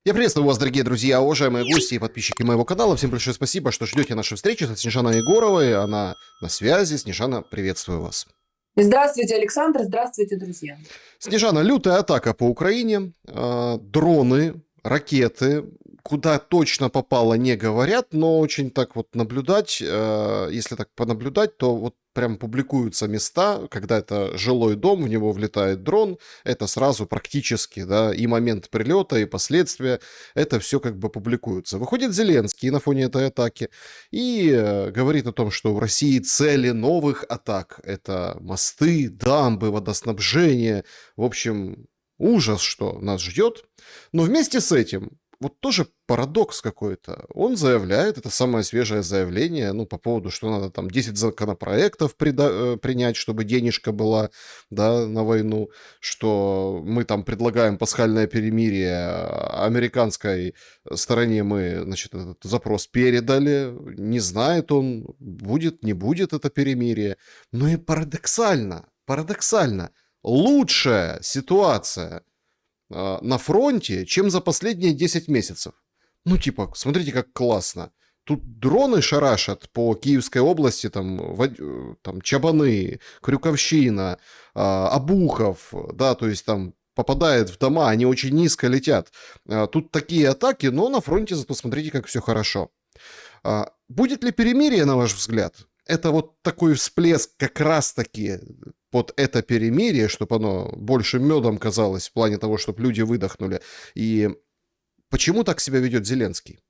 Я приветствую вас, дорогие друзья, уважаемые гости и подписчики моего канала. Всем большое спасибо, что ждете нашей встречи со Снежаной Егоровой. Она на связи. Снежана, приветствую вас. Здравствуйте, Александр. Здравствуйте, друзья. Снежана, лютая атака по Украине. Дроны, ракеты. Куда точно попало, не говорят, но очень так вот наблюдать, если так понаблюдать, то вот прям публикуются места, когда это жилой дом, в него влетает дрон, это сразу практически, да, и момент прилета, и последствия, это все как бы публикуется. Выходит Зеленский на фоне этой атаки и говорит о том, что в России цели новых атак. Это мосты, дамбы, водоснабжение, в общем, ужас, что нас ждет. Но вместе с этим вот тоже парадокс какой-то. Он заявляет, это самое свежее заявление, ну, по поводу, что надо там 10 законопроектов принять, чтобы денежка была, да, на войну, что мы там предлагаем пасхальное перемирие, американской стороне мы, значит, этот запрос передали, не знает он, будет, не будет это перемирие. Ну и парадоксально, лучшая ситуация на фронте, чем за последние 10 месяцев. Ну, типа, смотрите, как классно. Тут дроны шарашат по Киевской области, там Чабаны, Крюковщина, Обухов, да, то есть там попадает в дома, они очень низко летят. Тут такие атаки, но на фронте зато смотрите, как все хорошо. Будет ли перемирие, на ваш взгляд? Это вот такой всплеск как раз-таки под это перемирие, чтобы оно больше медом казалось в плане того, чтобы люди выдохнули. И почему так себя ведет Зеленский?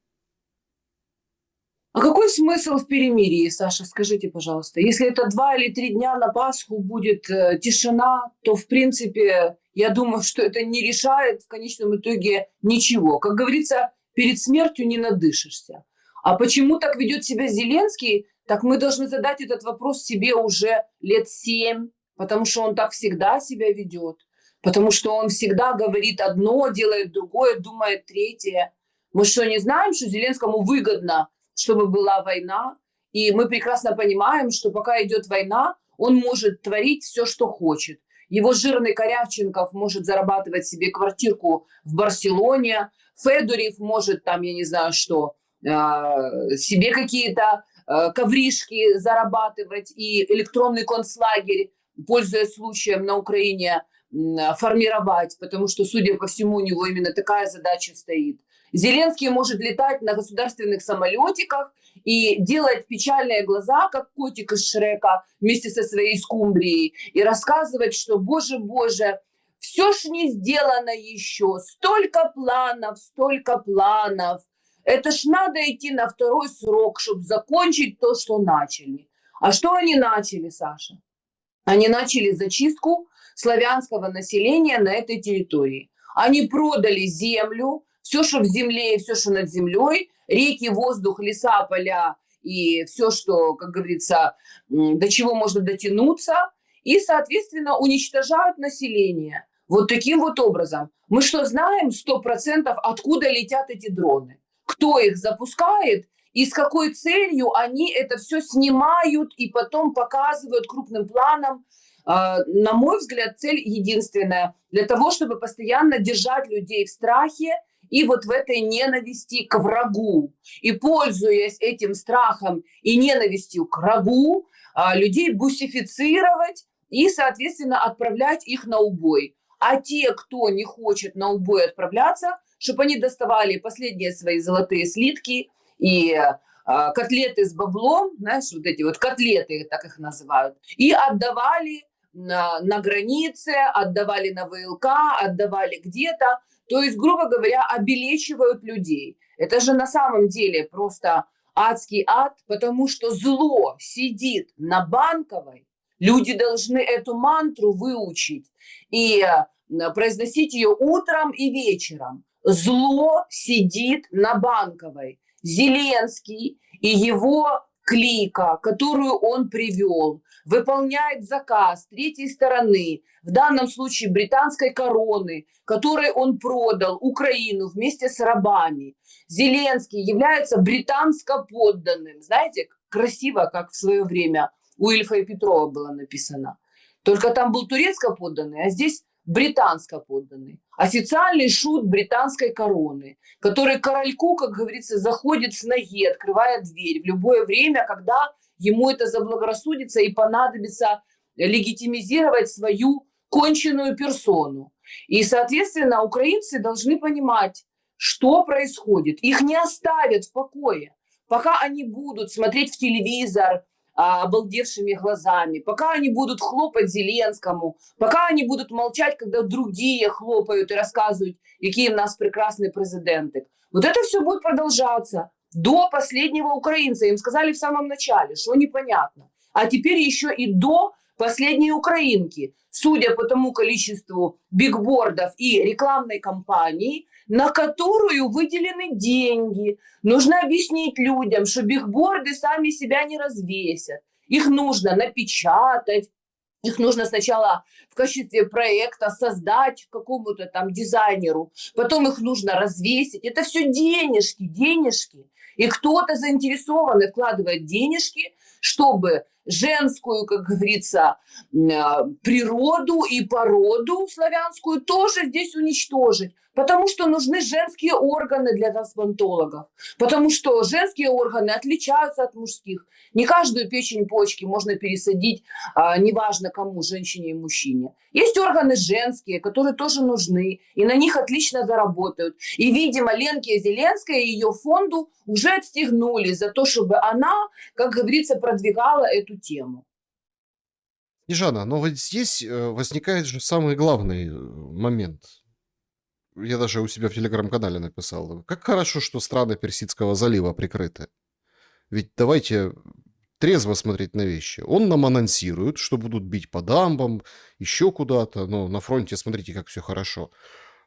А какой смысл в перемирии, Саша, скажите, пожалуйста? Если это 2 или 3 дня на Пасху будет тишина, то, в принципе, я думаю, что это не решает в конечном итоге ничего. Как говорится, перед смертью не надышишься. А почему так ведет себя Зеленский? Так мы должны задать этот вопрос себе уже лет 7, потому что он так всегда себя ведет. Потому что он всегда говорит одно, делает другое, думает третье. Мы что, не знаем, что Зеленскому выгодно, чтобы была война? И мы прекрасно понимаем, что пока идет война, он может творить все, что хочет. Его жирный Корявченков может зарабатывать себе квартирку в Барселоне, Федорев может там, я не знаю что, себе какие-то ковришки зарабатывать и электронный концлагерь, пользуясь случаем на Украине, формировать, потому что, судя по всему, у него именно такая задача стоит. Зеленский может летать на государственных самолетиках и делать печальные глаза, как котик из Шрека, вместе со своей скумбрией, и рассказывать, что, боже, боже, все ж не сделано еще, столько планов, столько планов. Это ж надо идти на второй срок, чтобы закончить то, что начали. А что они начали, Саша? Они начали зачистку славянского населения на этой территории. Они продали землю, все, что в земле и все, что над землей, реки, воздух, леса, поля и все, что, как говорится, до чего можно дотянуться, и, соответственно, уничтожают население. Вот таким вот образом. Мы что, знаем 100%, откуда летят эти дроны? Кто их запускает и с какой целью они это все снимают и потом показывают крупным планом. На мой взгляд, цель единственная. Для того, чтобы постоянно держать людей в страхе и вот в этой ненависти к врагу. И, пользуясь этим страхом и ненавистью к врагу, людей бусифицировать и, соответственно, отправлять их на убой. А те, кто не хочет на убой отправляться, чтобы они доставали последние свои золотые слитки и котлеты с баблом, знаешь, вот эти вот котлеты, так их называют, и отдавали на границе, отдавали на ВЛК, отдавали где-то. То есть, грубо говоря, обелечивают людей. Это же на самом деле просто адский ад, потому что зло сидит на Банковой. Люди должны эту мантру выучить и произносить ее утром и вечером. Зло сидит на Банковой. Зеленский и его клика, которую он привел, выполняет заказ третьей стороны, в данном случае британской короны, которой он продал Украину вместе с рабами. Зеленский является британско подданным. Знаете, красиво, как в свое время у Ильфа и Петрова было написано. Только там был турецко подданный, а здесь британско подданный, официальный шут британской короны, который корольку, как говорится, заходит с ноги, открывая дверь в любое время, когда ему это заблагорассудится и понадобится легитимизировать свою конченую персону. И, соответственно, украинцы должны понимать, что происходит. Их не оставят в покое, пока они будут смотреть в телевизор обалдевшими глазами, пока они будут хлопать Зеленскому, пока они будут молчать, когда другие хлопают и рассказывают, какие у нас прекрасные президенты. Вот это все будет продолжаться до последнего украинца. Им сказали в самом начале, что непонятно. А теперь еще и до последней украинки. Судя по тому количеству бигбордов и рекламной кампании, на которую выделены деньги. Нужно объяснить людям, что бигборды сами себя не развесят. Их нужно напечатать, их нужно сначала в качестве проекта создать какому-то там дизайнеру, потом их нужно развесить. Это все денежки, денежки. И кто-то заинтересованный вкладывает денежки, чтобы женскую, как говорится, природу и породу славянскую тоже здесь уничтожить. Потому что нужны женские органы для трансплантологов. Потому что женские органы отличаются от мужских. Не каждую печень, почки можно пересадить, неважно кому, женщине и мужчине. Есть органы женские, которые тоже нужны, и на них отлично заработают. И, видимо, Ленке Зеленской и ее фонду уже отстегнули за то, чтобы она, как говорится, продвигала эту тему. Снежана, но вот здесь возникает же самый главный момент. Я даже у себя в телеграм-канале написал. Как хорошо, что страны Персидского залива прикрыты. Ведь давайте трезво смотреть на вещи. Он нам анонсирует, что будут бить по дамбам, еще куда-то. Но на фронте смотрите, как все хорошо.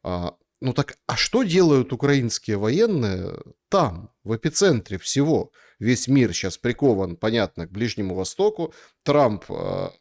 Ну так, а что делают украинские военные там, в эпицентре всего? Весь мир сейчас прикован, понятно, к Ближнему Востоку. Трамп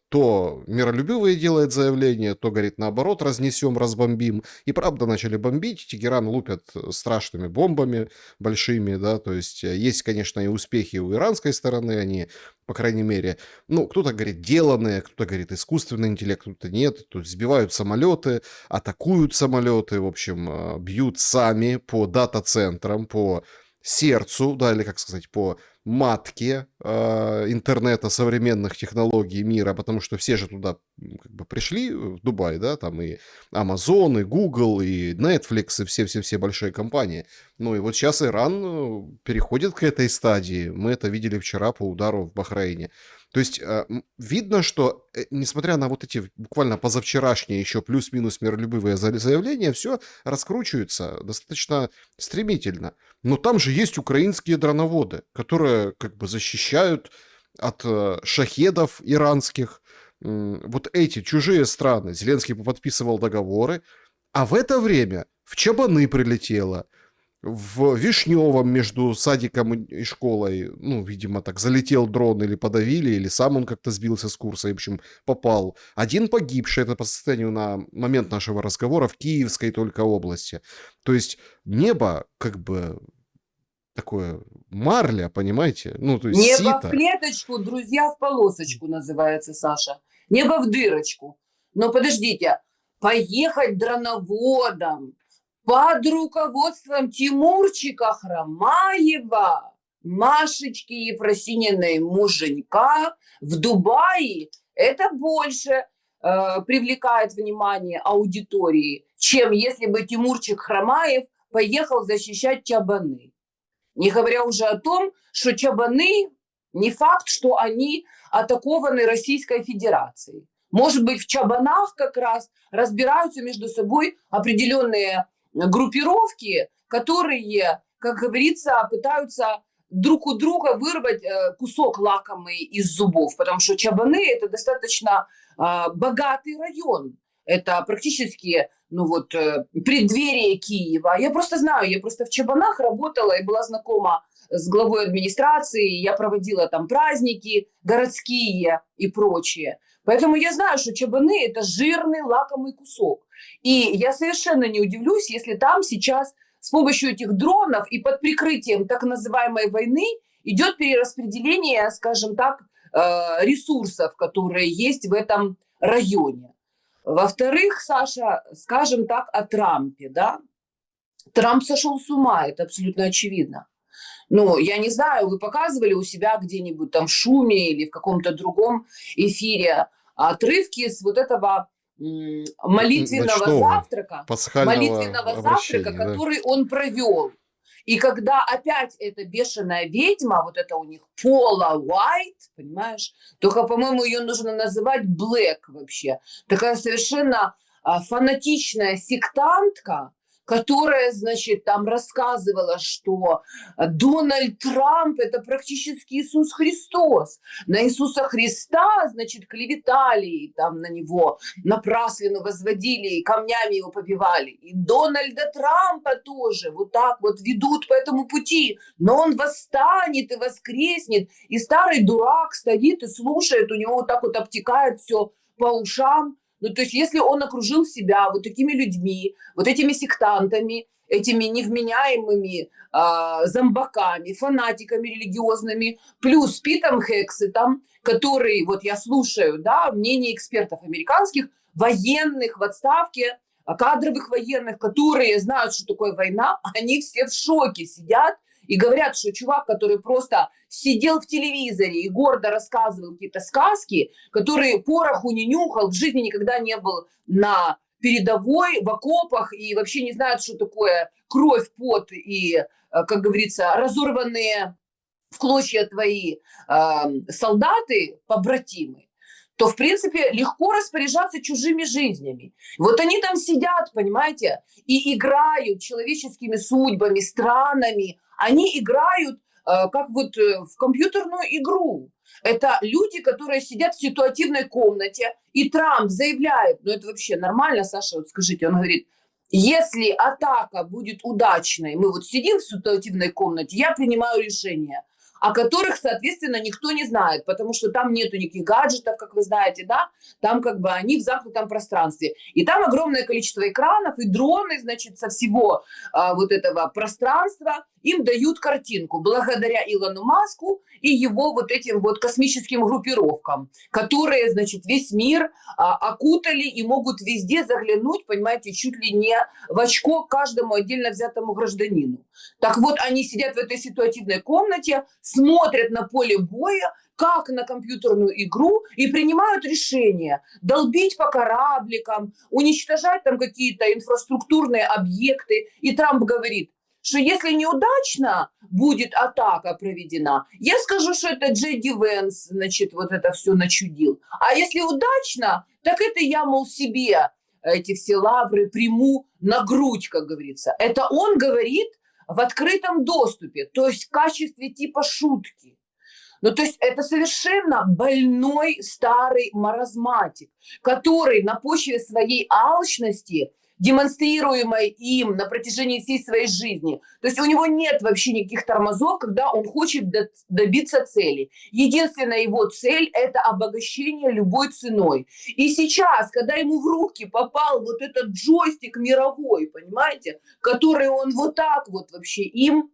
то миролюбивые делает заявления, то говорит наоборот, разнесем, разбомбим. И правда начали бомбить, Тегеран лупят страшными бомбами большими, да, то есть, конечно, и успехи у иранской стороны, они, по крайней мере, ну, кто-то говорит деланные, кто-то говорит искусственный интеллект, кто-то нет, то есть сбивают самолеты, атакуют самолеты, в общем, бьют сами по дата-центрам, по сердцу, да, или, как сказать, по матке интернета, современных технологий мира, потому что все же туда как бы пришли, в Дубай, да, там и Amazon, и Google, и Netflix, и все-все-все большие компании. Ну и вот сейчас Иран переходит к этой стадии. Мы это видели вчера по удару в Бахрейне. То есть видно, что, несмотря на вот эти буквально позавчерашние еще плюс-минус миролюбивые заявления, все раскручивается достаточно стремительно. Но там же есть украинские дроноводы, которые как бы защищают от шахедов иранских. Вот эти чужие страны. Зеленский подписывал договоры, а в это время в Чабаны прилетело. В Вишневом между садиком и школой, ну, видимо, так залетел дрон или подавили, или сам он как-то сбился с курса, и, в общем, попал. Один погибший, это по состоянию на момент нашего разговора, в Киевской только области. То есть небо как бы такое марля, понимаете? Ну, то есть Небо в сито. клеточку, друзья в полосочку называется, Саша. Небо в дырочку. Но подождите, поехать дроноводом под руководством Тимурчика Хромаева, Машечки Ефросининой муженька в Дубае, это больше привлекает внимание аудитории, чем если бы Тимурчик Хромаев поехал защищать Чабаны. Не говоря уже о том, что Чабаны не факт, что они атакованы Российской Федерацией. Может быть, в Чабанах как раз разбираются между собой определенные группировки, которые, как говорится, пытаются друг у друга вырвать кусок лакомый из зубов, потому что Чабаны – это достаточно богатый район. Это практически, ну вот, преддверие Киева. Я просто знаю, я просто в Чабанах работала и была знакома с главой администрации, я проводила там праздники городские и прочее. Поэтому я знаю, что Чабаны – это жирный лакомый кусок. И я совершенно не удивлюсь, если там сейчас с помощью этих дронов и под прикрытием так называемой войны идет перераспределение, скажем так, ресурсов, которые есть в этом районе. Во-вторых, Саша, скажем так о Трампе, да? Трамп сошел с ума, это абсолютно очевидно. Ну, я не знаю, вы показывали у себя где-нибудь там в Шуме или в каком-то другом эфире отрывки с вот этого молитвенного Ночного завтрака, пасхального обращения, да. который он провел. И когда опять эта бешеная ведьма, вот это у них Пола Уайт, понимаешь, только, по-моему, ее нужно называть Блэк вообще. Такая совершенно фанатичная сектантка, которая, значит, там рассказывала, что Дональд Трамп – это практически Иисус Христос. На Иисуса Христа, значит, клеветали там на него, напраслину возводили, и камнями его побивали. И Дональда Трампа тоже вот так вот ведут по этому пути. Но он восстанет и воскреснет. И старый дурак стоит и слушает, у него вот так вот обтекает все по ушам. Ну, то есть, если он окружил себя вот такими людьми, вот этими сектантами, этими невменяемыми зомбаками, фанатиками религиозными, плюс Питом Хексетом, который, вот я слушаю, да, мнение экспертов американских, военных в отставке, кадровых военных, которые знают, что такое война, они все в шоке сидят и говорят, что чувак, который просто сидел в телевизоре и гордо рассказывал какие-то сказки, который пороху не нюхал, в жизни никогда не был на передовой, в окопах и вообще не знает, что такое кровь, пот и, как говорится, разорванные в клочья твои солдаты, побратимы, то, в принципе, легко распоряжаться чужими жизнями. Вот они там сидят, понимаете, и играют человеческими судьбами, странами. Они играют как вот в компьютерную игру. Это люди, которые сидят в ситуативной комнате, и Трамп заявляет, ну это вообще нормально, Саша, вот скажите, он говорит, если атака будет удачной, мы вот сидим в ситуативной комнате, я принимаю решение, о которых, соответственно, никто не знает, потому что там нету никаких гаджетов, как вы знаете, да, там как бы они в замкнутом пространстве. И там огромное количество экранов, и дроны, значит, со всего вот этого пространства им дают картинку благодаря Илону Маску и его вот этим вот космическим группировкам, которые, значит, весь мир окутали и могут везде заглянуть, понимаете, чуть ли не в очко каждому отдельно взятому гражданину. Так вот, они сидят в этой ситуативной комнате, смотрят на поле боя, как на компьютерную игру, и принимают решение долбить по корабликам, уничтожать там какие-то инфраструктурные объекты. И Трамп говорит, что если неудачно будет атака проведена, я скажу, что это Джей Ди Венс, значит, вот это все начудил. А если удачно, так это я, мол, себе эти все лавры приму на грудь, как говорится. Это он говорит в открытом доступе, то есть в качестве типа шутки. Ну, то есть это совершенно больной старый маразматик, который на почве своей алчности, демонстрируемой им на протяжении всей своей жизни, то есть у него нет вообще никаких тормозов, когда он хочет добиться цели. Единственная его цель – это обогащение любой ценой. И сейчас, когда ему в руки попал вот этот джойстик мировой, понимаете, который он вот так вот вообще им,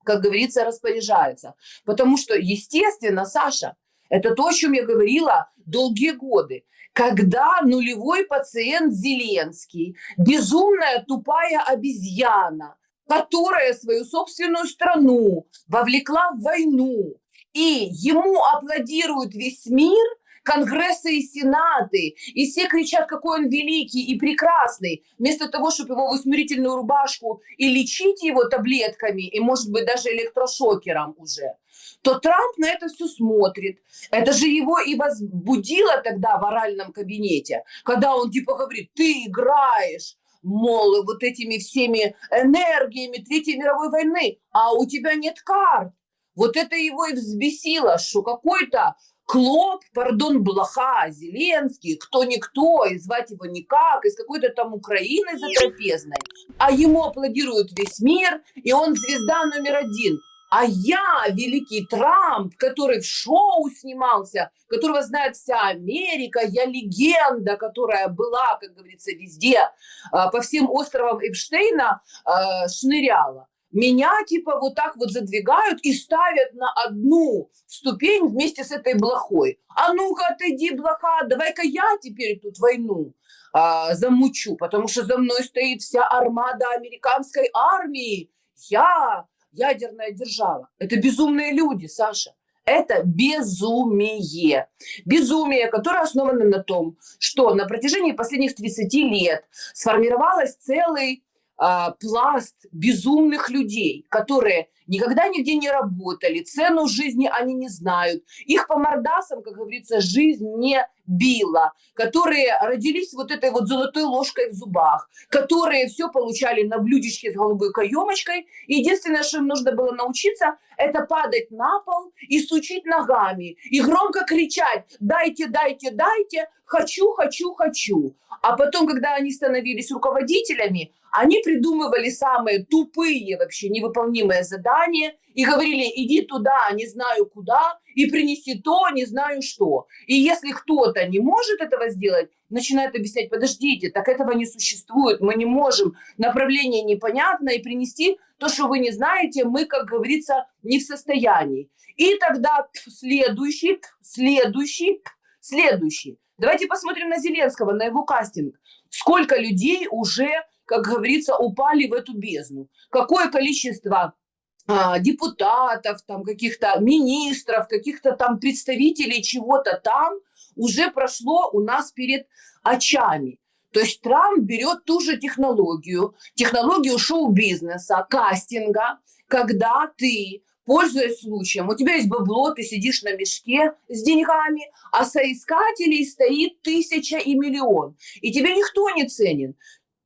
как говорится, распоряжается. Потому что, естественно, Саша, это то, о чем я говорила долгие годы. Когда нулевой пациент Зеленский, безумная тупая обезьяна, которая свою собственную страну вовлекла в войну, и ему аплодирует весь мир, конгрессы и сенаты, и все кричат, какой он великий и прекрасный, вместо того, чтобы его в усмирительную рубашку и лечить его таблетками, и, может быть, даже электрошокером уже, то Трамп на это все смотрит. Это же его и возбудило тогда в оральном кабинете, когда он типа говорит, ты играешь, мол, вот этими всеми энергиями Третьей мировой войны, а у тебя нет карт. Вот это его и взбесило, что какой-то Клоп, пардон, блоха, Зеленский, кто-никто, и звать его никак, из какой-то там Украины затрапезной, а ему аплодирует весь мир, и он звезда номер один. А я, великий Трамп, который в шоу снимался, которого знает вся Америка, я легенда, которая была, как говорится, везде, по всем островам Эпштейна шныряла. Меня типа вот так вот задвигают и ставят на одну ступень вместе с этой блохой. А ну-ка, отойди, блоха, давай-ка я теперь тут войну замучу, потому что за мной стоит вся армада американской армии. Я ядерная держава. Это безумные люди, Саша. Это безумие. Безумие, которое основано на том, что на протяжении последних 30 лет сформировалось целый пласт безумных людей, которые никогда нигде не работали, цену жизни они не знают, их по мордасам, как говорится, жизнь не била, которые родились вот этой вот золотой ложкой в зубах, которые все получали на блюдечке с голубой каемочкой. Единственное, что им нужно было научиться, это падать на пол и сучить ногами, и громко кричать: «Дайте, дайте, дайте, хочу, хочу, хочу». А потом, когда они становились руководителями, они придумывали самые тупые, вообще невыполнимые задания и говорили: иди туда, не знаю куда, и принеси то, не знаю что. И если кто-то не может этого сделать, начинают объяснять: подождите, так этого не существует, мы не можем, направление непонятно, и принести то, что вы не знаете, мы, как говорится, не в состоянии. И тогда следующий. Давайте посмотрим на Зеленского, на его кастинг. Сколько людей уже, как говорится, упали в эту бездну. Какое количество депутатов, там, каких-то министров, каких-то там представителей чего-то там уже прошло у нас перед очами. То есть Трамп берет ту же технологию шоу-бизнеса, кастинга, когда ты, пользуясь случаем, у тебя есть бабло, ты сидишь на мешке с деньгами, а соискателей стоит 1000 и миллион, и тебе никто не ценен.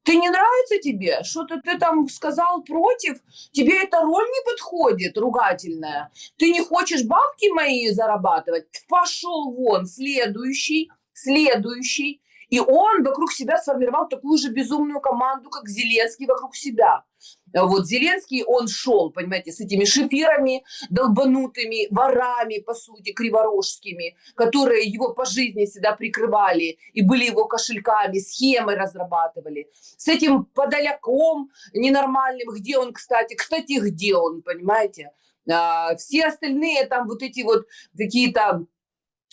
Ты не нравится тебе? Что-то ты там сказал против? Тебе эта роль не подходит, ругательная? Ты не хочешь бабки мои зарабатывать? Пошел вон, следующий. И он вокруг себя сформировал такую же безумную команду, как Зеленский вокруг себя. Вот Зеленский, он шел, понимаете, с этими шиферами, долбанутыми, ворами, по сути, криворожскими, которые его по жизни всегда прикрывали и были его кошельками, схемы разрабатывали. С этим подоляком ненормальным, где он, кстати, где он, понимаете? Все остальные там вот эти вот какие-то...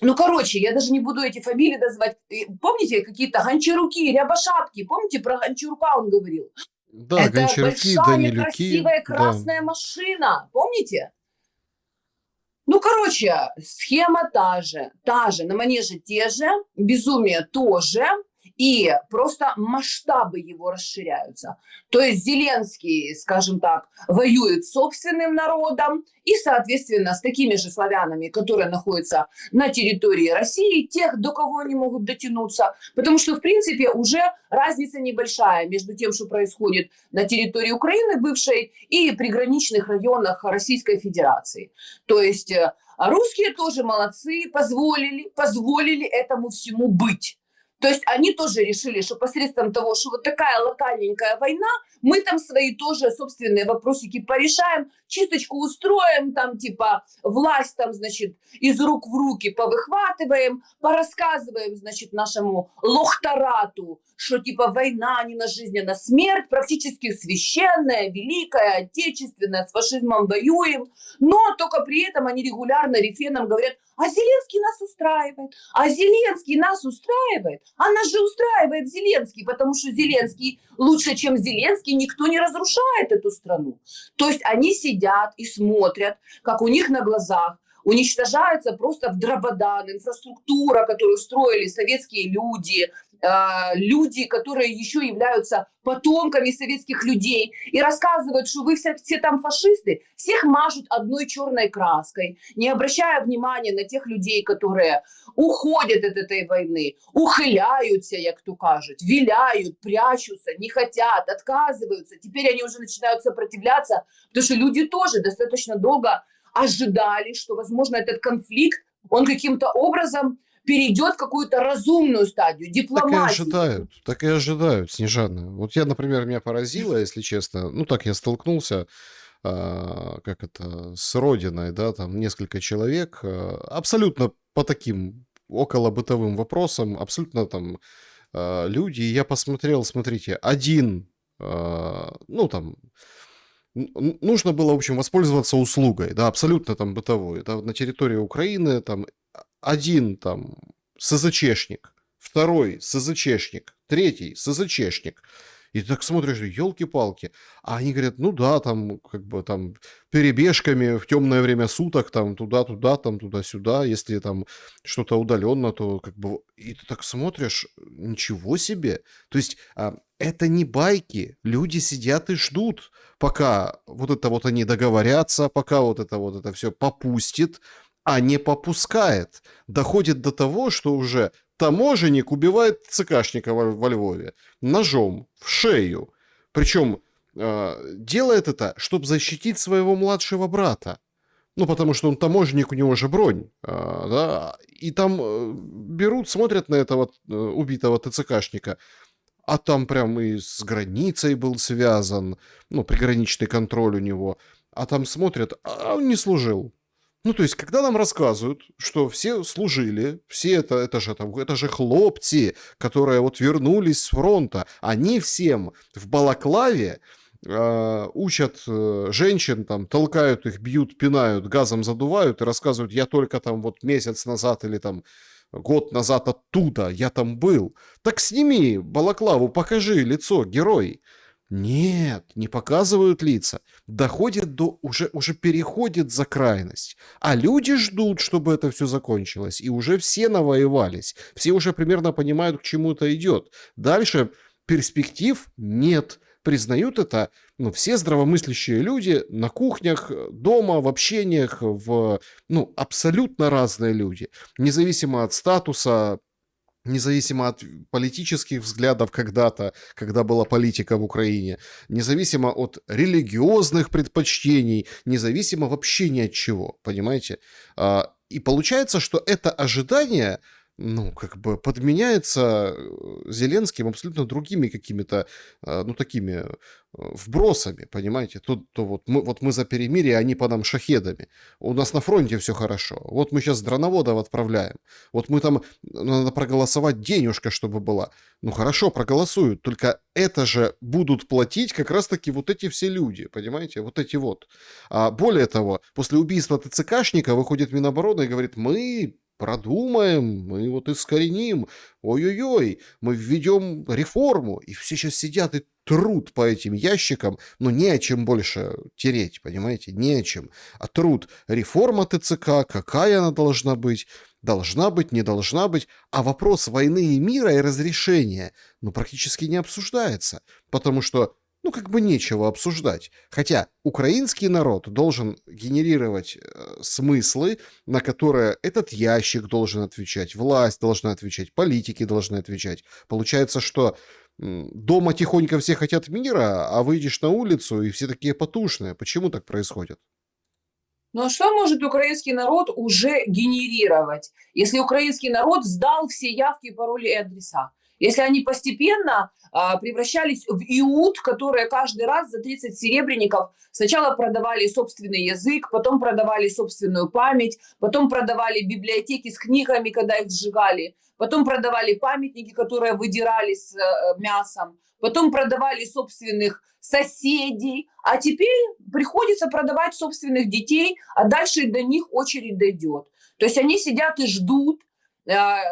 Ну, короче, я даже не буду эти фамилии называть. Помните, какие-то Гончаруки, Рябошапки? Помните, про Гончарука он говорил? Да, Это Гончаруки, большая, Данилюки, красивая, да. красная машина. Помните? Ну, короче, схема та же, на манеже те же, безумие тоже, и просто масштабы его расширяются. То есть Зеленский, скажем так, воюет с собственным народом и, соответственно, с такими же славянами, которые находятся на территории России, тех, до кого они могут дотянуться. Потому что, в принципе, уже разница небольшая между тем, что происходит на территории Украины бывшей и приграничных районах Российской Федерации. То есть русские тоже молодцы, позволили этому всему быть. То есть они тоже решили, что посредством того, что вот такая локальненькая война, мы там свои тоже собственные вопросики порешаем, чисточку устроим, там типа власть там, значит, из рук в руки повыхватываем, порассказываем, значит, нашему лохтарату, что типа война не на жизнь, а на смерть, практически священная, великая, отечественная, с фашизмом воюем, но только при этом они регулярно рефреном говорят: а Зеленский нас устраивает, а нас же устраивает Зеленский, потому что Зеленский лучше, чем Зеленский, никто не разрушает эту страну. То есть они сидят и смотрят, как у них на глазах уничтожается просто в дрободан инфраструктура, которую строили советские люди, люди, которые еще являются потомками советских людей, и рассказывают, что вы все там фашисты, всех мажут одной черной краской, не обращая внимания на тех людей, которые уходят от этой войны, ухиляются, як то кажуть, виляют, прячутся, не хотят, отказываются. Теперь они уже начинают сопротивляться, потому что люди тоже достаточно долго ожидали, что, возможно, этот конфликт, он каким-то образом перейдет в какую-то разумную стадию, дипломатию. Так и ожидают, Снежана. Вот я, например, меня поразило, если честно, ну так я столкнулся, с родиной, да, там несколько человек, абсолютно по таким около бытовым вопросам, абсолютно там люди, и я посмотрел, смотрите, один, нужно было, в общем, воспользоваться услугой, да, абсолютно там бытовой, да, на территории Украины там один там СЗЧшник, второй СЗЧшник, третий СЗЧшник. И ты так смотришь, елки-палки. А они говорят, ну да, там как бы там перебежками в темное время суток, там туда-туда, там туда-сюда. Если там что-то удаленно, то как бы... И ты так смотришь, ничего себе. То есть это не байки. Люди сидят и ждут, пока вот это вот они договорятся, пока вот это все попустит, а не попускает. Доходит до того, что уже таможенник убивает ЦКшника во Львове ножом в шею. Причем делает это, чтобы защитить своего младшего брата. Ну, потому что он таможенник, у него же бронь. Да? И там берут, смотрят на этого убитого ТЦКшника, а там прям и с границей был связан, ну, приграничный контроль у него. А там смотрят, а он не служил. Ну, то есть, когда нам рассказывают, что все служили, все это же хлопцы, которые вот вернулись с фронта, они всем в балаклаве учат женщин, там, толкают их, бьют, пинают, газом задувают и рассказывают, я только там вот месяц назад или там год назад оттуда, я там был. Так сними балаклаву, покажи лицо, герой. Нет, не показывают лица. Доходит до... Уже переходит за крайность. А люди ждут, чтобы это все закончилось. И уже все навоевались. Все уже примерно понимают, к чему это идет. Дальше перспектив нет. Признают это, ну, все здравомыслящие люди на кухнях, дома, в общениях, ну, абсолютно разные люди. Независимо от статуса, независимо от политических взглядов когда-то, когда была политика в Украине, независимо от религиозных предпочтений, независимо вообще ни от чего, понимаете? И получается, что это ожидание, ну, как бы подменяется Зеленским абсолютно другими какими-то, ну, такими вбросами, понимаете? То вот мы за перемирие, а они по нам шахедами. У нас на фронте все хорошо. Вот мы сейчас дроноводов отправляем. Вот мы там, надо проголосовать, денежка, чтобы была. Ну, хорошо, проголосуют. Только это же будут платить как раз-таки вот эти все люди, понимаете? Вот эти вот. А более того, после убийства ТЦКшника выходит Минобороны и говорит, мы продумаем, мы вот искореним, ой-ой-ой, мы введем реформу, и все сейчас сидят и трут по этим ящикам, но не о чем больше тереть, понимаете, не о чем. А труд реформа ТЦК, какая она должна быть, не должна быть, а вопрос войны и мира и разрешения, ну, практически не обсуждается, потому что ну, как бы нечего обсуждать. Хотя украинский народ должен генерировать смыслы, на которые этот ящик должен отвечать, власть должна отвечать, политики должны отвечать. Получается, что дома тихонько все хотят мира, а выйдешь на улицу, и все такие потушные. Почему так происходит? Но что может украинский народ уже генерировать, если украинский народ сдал все явки, пароли и адреса? Если они постепенно превращались в иуд, которые каждый раз за 30 серебряников сначала продавали собственный язык, потом продавали собственную память, потом продавали библиотеки с книгами, когда их сжигали, потом продавали памятники, которые выдирали с мясом, потом продавали собственных соседей, а теперь приходится продавать собственных детей, а дальше до них очередь дойдет. То есть они сидят и ждут,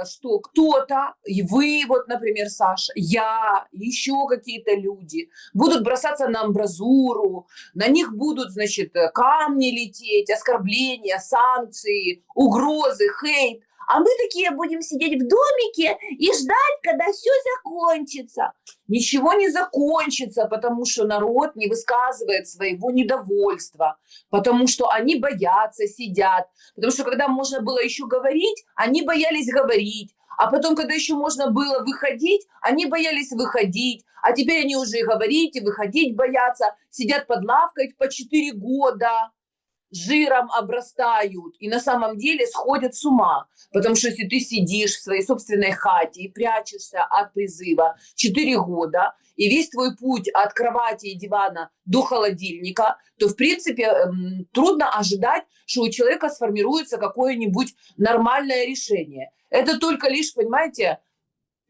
что кто-то, и вы, вот, например, Саша, я, еще какие-то люди будут бросаться на амбразуру, на них будут, значит, камни лететь, оскорбления, санкции, угрозы, хейт, а мы такие будем сидеть в домике и ждать, когда все закончится. Ничего не закончится, потому что народ не высказывает своего недовольства, потому что они боятся, сидят, потому что когда можно было еще говорить, они боялись говорить, а потом, когда еще можно было выходить, они боялись выходить, а теперь они уже и говорить, и выходить боятся, сидят под лавкой по 4 года, жиром обрастают и на самом деле сходят с ума. Потому что если ты сидишь в своей собственной хате и прячешься от призыва 4 года, и весь твой путь от кровати и дивана до холодильника, то, в принципе, трудно ожидать, что у человека сформируется какое-нибудь нормальное решение. Это только лишь, понимаете,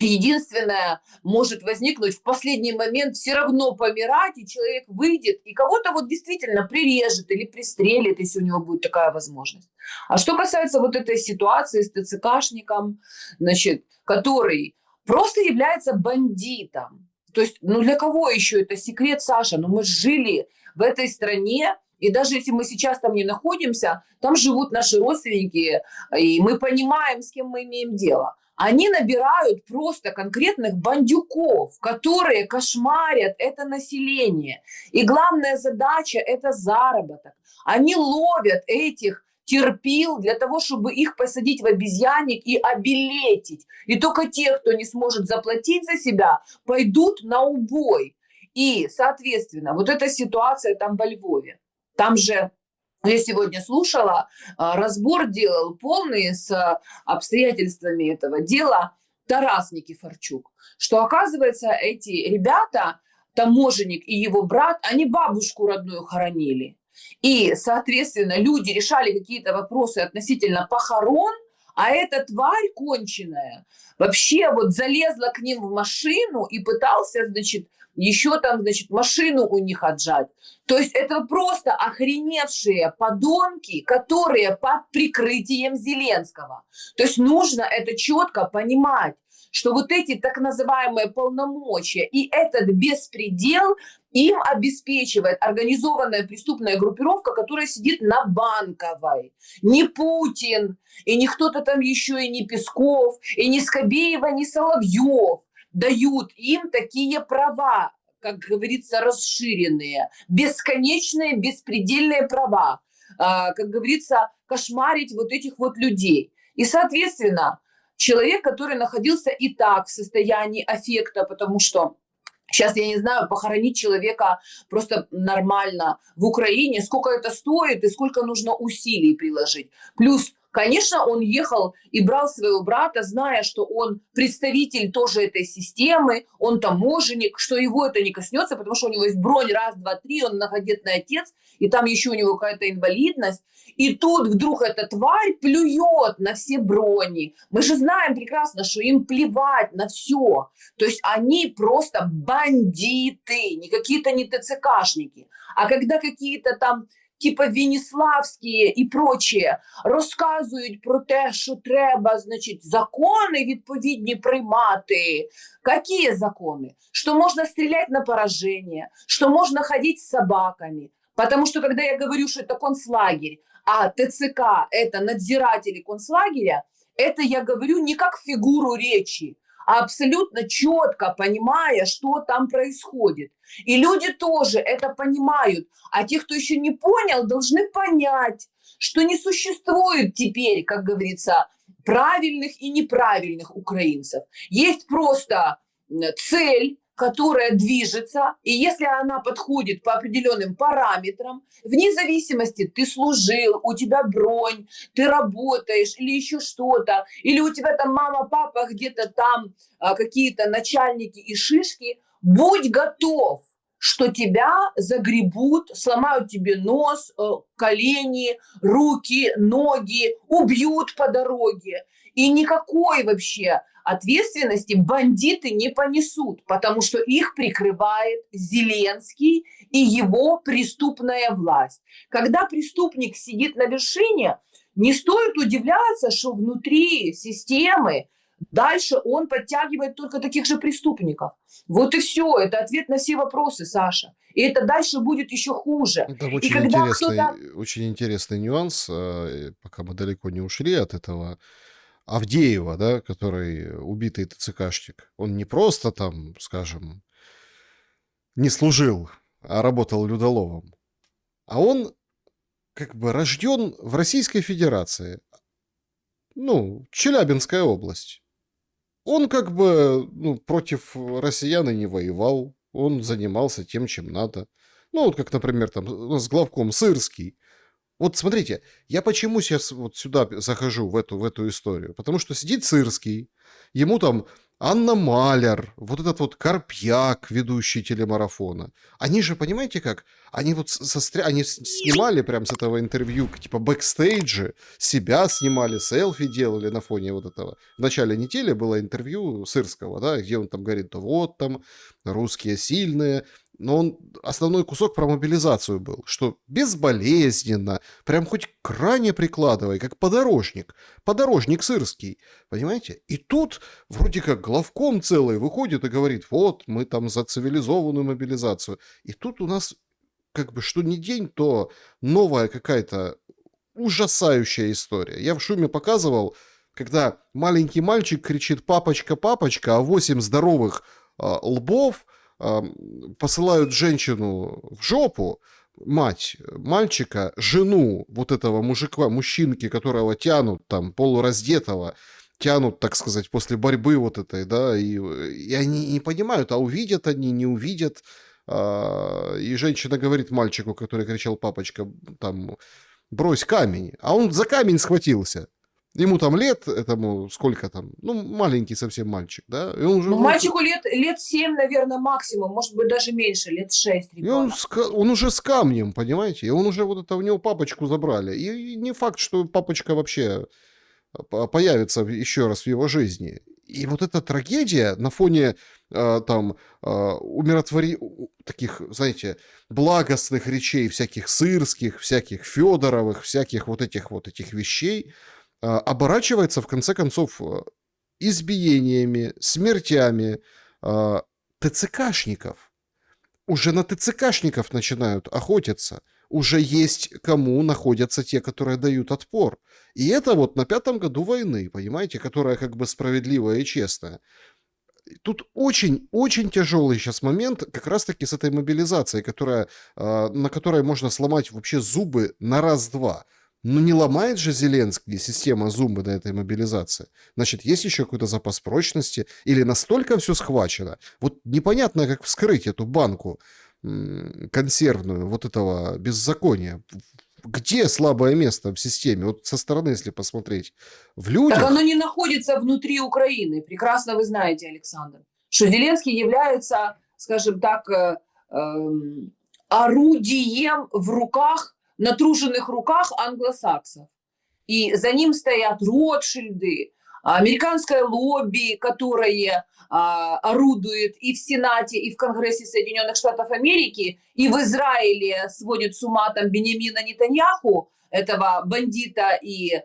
единственное может возникнуть в последний момент все равно помирать, и человек выйдет, и кого-то вот действительно прирежет или пристрелит, если у него будет такая возможность. А что касается вот этой ситуации с ТЦКшником, значит, который просто является бандитом. То есть, ну для кого еще это секрет, Саша? Ну мы жили в этой стране, и даже если мы сейчас там не находимся, там живут наши родственники, и мы понимаем, с кем мы имеем дело. Они набирают просто конкретных бандюков, которые кошмарят это население. И главная задача – это заработок. Они ловят этих терпил для того, чтобы их посадить в обезьянник и обелетить. И только те, кто не сможет заплатить за себя, пойдут на убой. И, соответственно, вот эта ситуация там во Львове. Там же я сегодня слушала, разбор делал полный с обстоятельствами этого дела Тарас Никифорчук, что, оказывается, эти ребята, таможенник и его брат, они бабушку родную хоронили. И, соответственно, люди решали какие-то вопросы относительно похорон, а эта тварь конченая вообще вот залезла к ним в машину и пытался, значит, еще там, значит, машину у них отжать. То есть это просто охреневшие подонки, которые под прикрытием Зеленского. То есть нужно это четко понимать, что вот эти так называемые полномочия и этот беспредел им обеспечивает организованная преступная группировка, которая сидит на Банковой. Не Путин, и не кто-то там еще, и не Песков, и не Скобеева, не Соловьев дают им такие права, как говорится, расширенные, бесконечные, беспредельные права, как говорится, кошмарить вот этих вот людей. И, соответственно, человек, который находился и так в состоянии аффекта, потому что сейчас, я не знаю, похоронить человека просто нормально в Украине, сколько это стоит и сколько нужно усилий приложить. Плюс, конечно, он ехал и брал своего брата, зная, что он представитель тоже этой системы, он таможенник, что его это не коснется, потому что у него есть бронь раз, два, три, он многодетный отец, и там еще у него какая-то инвалидность. И тут вдруг эта тварь плюет на все брони. Мы же знаем прекрасно, что им плевать на все. То есть они просто бандиты, не какие-то не ТЦКшники. А когда какие-то там типа Веніславські і прочие розказують про те, що треба, значить, закони відповідні приймати. Какие законы? Что можно стрелять на поражение, что можно ходить с собаками. Потому что когда я говорю, что это концлагерь, а ТЦК – это надзиратели концлагеря, это я говорю не как фигуру речи, а абсолютно четко понимая, что там происходит. И люди тоже это понимают. А те, кто еще не понял, должны понять, что не существует теперь, как говорится, правильных и неправильных украинцев. Есть просто цель, которая движется, и если она подходит по определенным параметрам, вне зависимости, ты служил, у тебя бронь, ты работаешь или еще что-то, или у тебя там мама, папа, где-то там какие-то начальники и шишки, будь готов, что тебя загребут, сломают тебе нос, колени, руки, ноги, убьют по дороге. И никакой вообще ответственности бандиты не понесут, потому что их прикрывает Зеленский и его преступная власть. Когда преступник сидит на вершине, не стоит удивляться, что внутри системы дальше он подтягивает только таких же преступников. Вот и все. Это ответ на все вопросы, Саша. И это дальше будет еще хуже. Там И когда кто-то... очень интересный нюанс, пока мы далеко не ушли от этого. Авдеева, да, который убитый ТЦКшник, он не просто там, скажем, не служил, а работал людоловом, а он как бы рожден в Российской Федерации, ну, Челябинская область. Он как бы против россиян и не воевал, он занимался тем, чем надо. Ну, вот как, например, там с главком Сырский. Вот смотрите, я почему сейчас вот сюда захожу, в эту историю? Потому что сидит Сырский, ему там Анна Маляр, вот этот вот Карпьяк, ведущий телемарафона. Они же, понимаете как, они вот они снимали прям с этого интервью, типа бэкстейджи, себя снимали, селфи делали на фоне вот этого. В начале недели было интервью Сырского, да, где он там говорит, да вот там русские сильные, но он, основной кусок про мобилизацию был, что безболезненно, прям хоть к кране прикладывай, как подорожник Сырский, понимаете? И тут вроде как главком целый выходит и говорит, вот, мы там за цивилизованную мобилизацию. И тут у нас как бы что ни день, то новая какая-то ужасающая история. Я в шуме показывал, когда маленький мальчик кричит «папочка, папочка», а 8 здоровых лбов посылают женщину в жопу, мать мальчика, жену вот этого мужчинки, которого тянут там полураздетого, тянут, так сказать, после борьбы вот этой, да, и они не понимают, а увидят они, не увидят. И женщина говорит мальчику, который кричал «папочка», там, брось камень, а он за камень схватился. Ему там лет, этому сколько там, ну, маленький совсем мальчик, да, и он уже... Ну, мальчику лет 7, наверное, максимум, может быть, даже меньше, лет 6 И он, ребенок. он уже с камнем, понимаете, и он уже вот это, у него папочку забрали. И не факт, что папочка вообще появится еще раз в его жизни. И вот эта трагедия на фоне там таких, знаете, благостных речей всяких Сырских, всяких Федоровых, всяких вот этих вещей оборачивается в конце концов избиениями, смертями ТЦКшников. Уже на ТЦКшников начинают охотиться. Уже есть кому находятся те, которые дают отпор. И это вот на 5-м году войны, понимаете, которая как бы справедливая и честная. Тут очень-очень тяжелый сейчас момент как раз-таки с этой мобилизацией, на которой можно сломать вообще зубы на раз-два. Но не ломает же Зеленский система зубы на этой мобилизации. Значит, есть еще какой-то запас прочности или настолько все схвачено. Вот непонятно, как вскрыть эту банку консервную вот этого беззакония. Где слабое место в системе? Вот со стороны, если посмотреть. В Так людях... оно не находится внутри Украины. Прекрасно вы знаете, Александр, что Зеленский является, скажем так, орудием в руках, натруженных руках англосаксов. И за ним стоят Ротшильды, американское лобби, которое орудует и в Сенате, и в Конгрессе Соединенных Штатов Америки, и в Израиле сводит с ума там Беньямина Нетаньяху, этого бандита и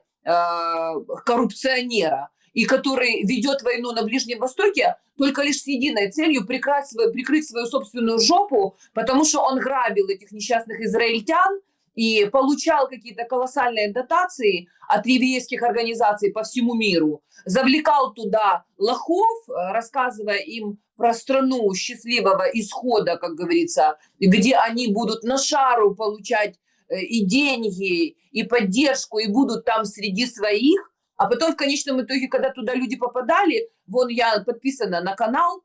коррупционера, и который ведет войну на Ближнем Востоке только лишь с единой целью прикрыть свою собственную жопу, потому что он грабил этих несчастных израильтян и получал какие-то колоссальные дотации от еврейских организаций по всему миру, завлекал туда лохов, рассказывая им про страну счастливого исхода, как говорится, где они будут на шару получать и деньги, и поддержку, и будут там среди своих. А потом в конечном итоге, когда туда люди попадали, вон я подписана на канал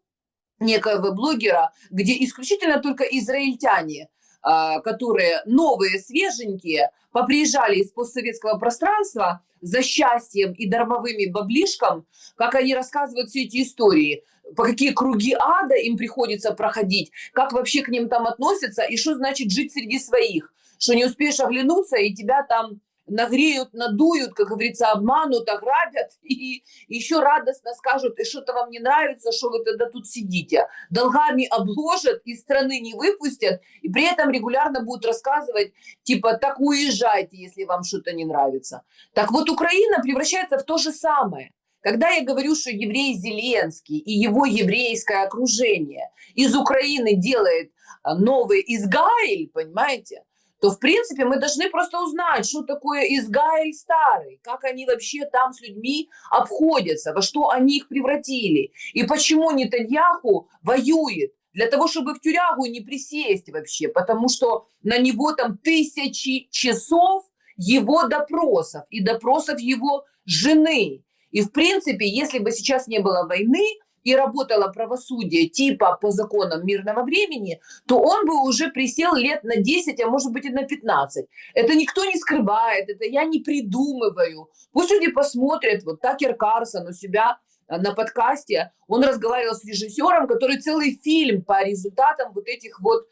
некоего блогера, где исключительно только израильтяне, которые новые, свеженькие, поприезжали из постсоветского пространства за счастьем и дармовыми баблишком, как они рассказывают все эти истории, по какие круги ада им приходится проходить, как вообще к ним там относятся, и что значит жить среди своих, что не успеешь оглянуться, и тебя там нагреют, надуют, как говорится, обманут, ограбят, и еще радостно скажут, и что-то вам не нравится, что вы тогда тут сидите. Долгами обложат, из страны не выпустят, и при этом регулярно будут рассказывать, типа, так уезжайте, если вам что-то не нравится. Так вот, Украина превращается в то же самое. Когда я говорю, что еврей Зеленский и его еврейское окружение из Украины делает новый Израиль, понимаете, то, в принципе, мы должны просто узнать, что такое Израиль старый, как они вообще там с людьми обходятся, во что они их превратили, и почему Нетаньяху воюет. Для того, чтобы в тюрягу не присесть вообще, потому что на него там 1000 часов его допросов и допросов его жены. И, в принципе, если бы сейчас не было войны, и работало правосудие типа по законам мирного времени, то он бы уже присел лет на 10, а может быть и на 15. Это никто не скрывает, это я не придумываю. Пусть люди посмотрят, вот Такер Карлсон у себя на подкасте, он разговаривал с режиссером, который целый фильм по результатам вот этих вот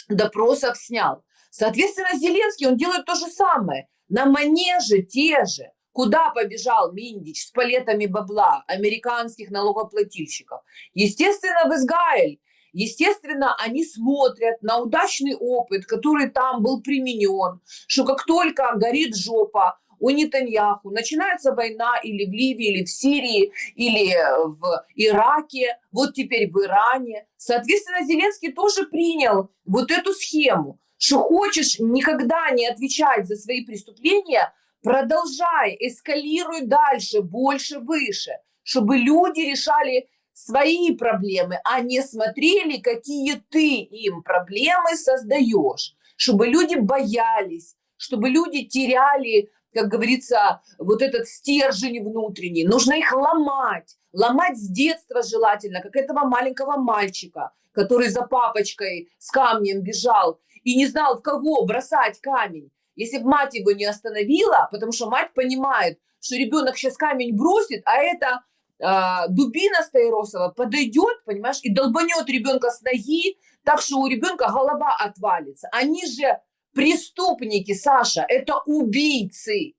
допросов снял. Соответственно, Зеленский, он делает то же самое. На манеже те же. Куда побежал Миндич с палетами бабла американских налогоплательщиков? Естественно, в Израиль. Естественно, они смотрят на удачный опыт, который там был применен, что как только горит жопа у Нетаньяху, начинается война или в Ливии, или в Сирии, или в Ираке, вот теперь в Иране. Соответственно, Зеленский тоже принял вот эту схему, что хочешь никогда не отвечать за свои преступления, продолжай, эскалируй дальше, больше, выше, чтобы люди решали свои проблемы, а не смотрели, какие ты им проблемы создаешь, чтобы люди боялись, чтобы люди теряли, как говорится, вот этот стержень внутренний. Нужно их ломать, ломать с детства желательно, как этого маленького мальчика, который за папочкой с камнем бежал и не знал, в кого бросать камень. Если бы мать его не остановила, потому что мать понимает, что ребенок сейчас камень бросит, а это дубина стаиросова подойдет, понимаешь, и долбанет ребенка с ноги, так что у ребенка голова отвалится. Они же преступники, Саша, это убийцы.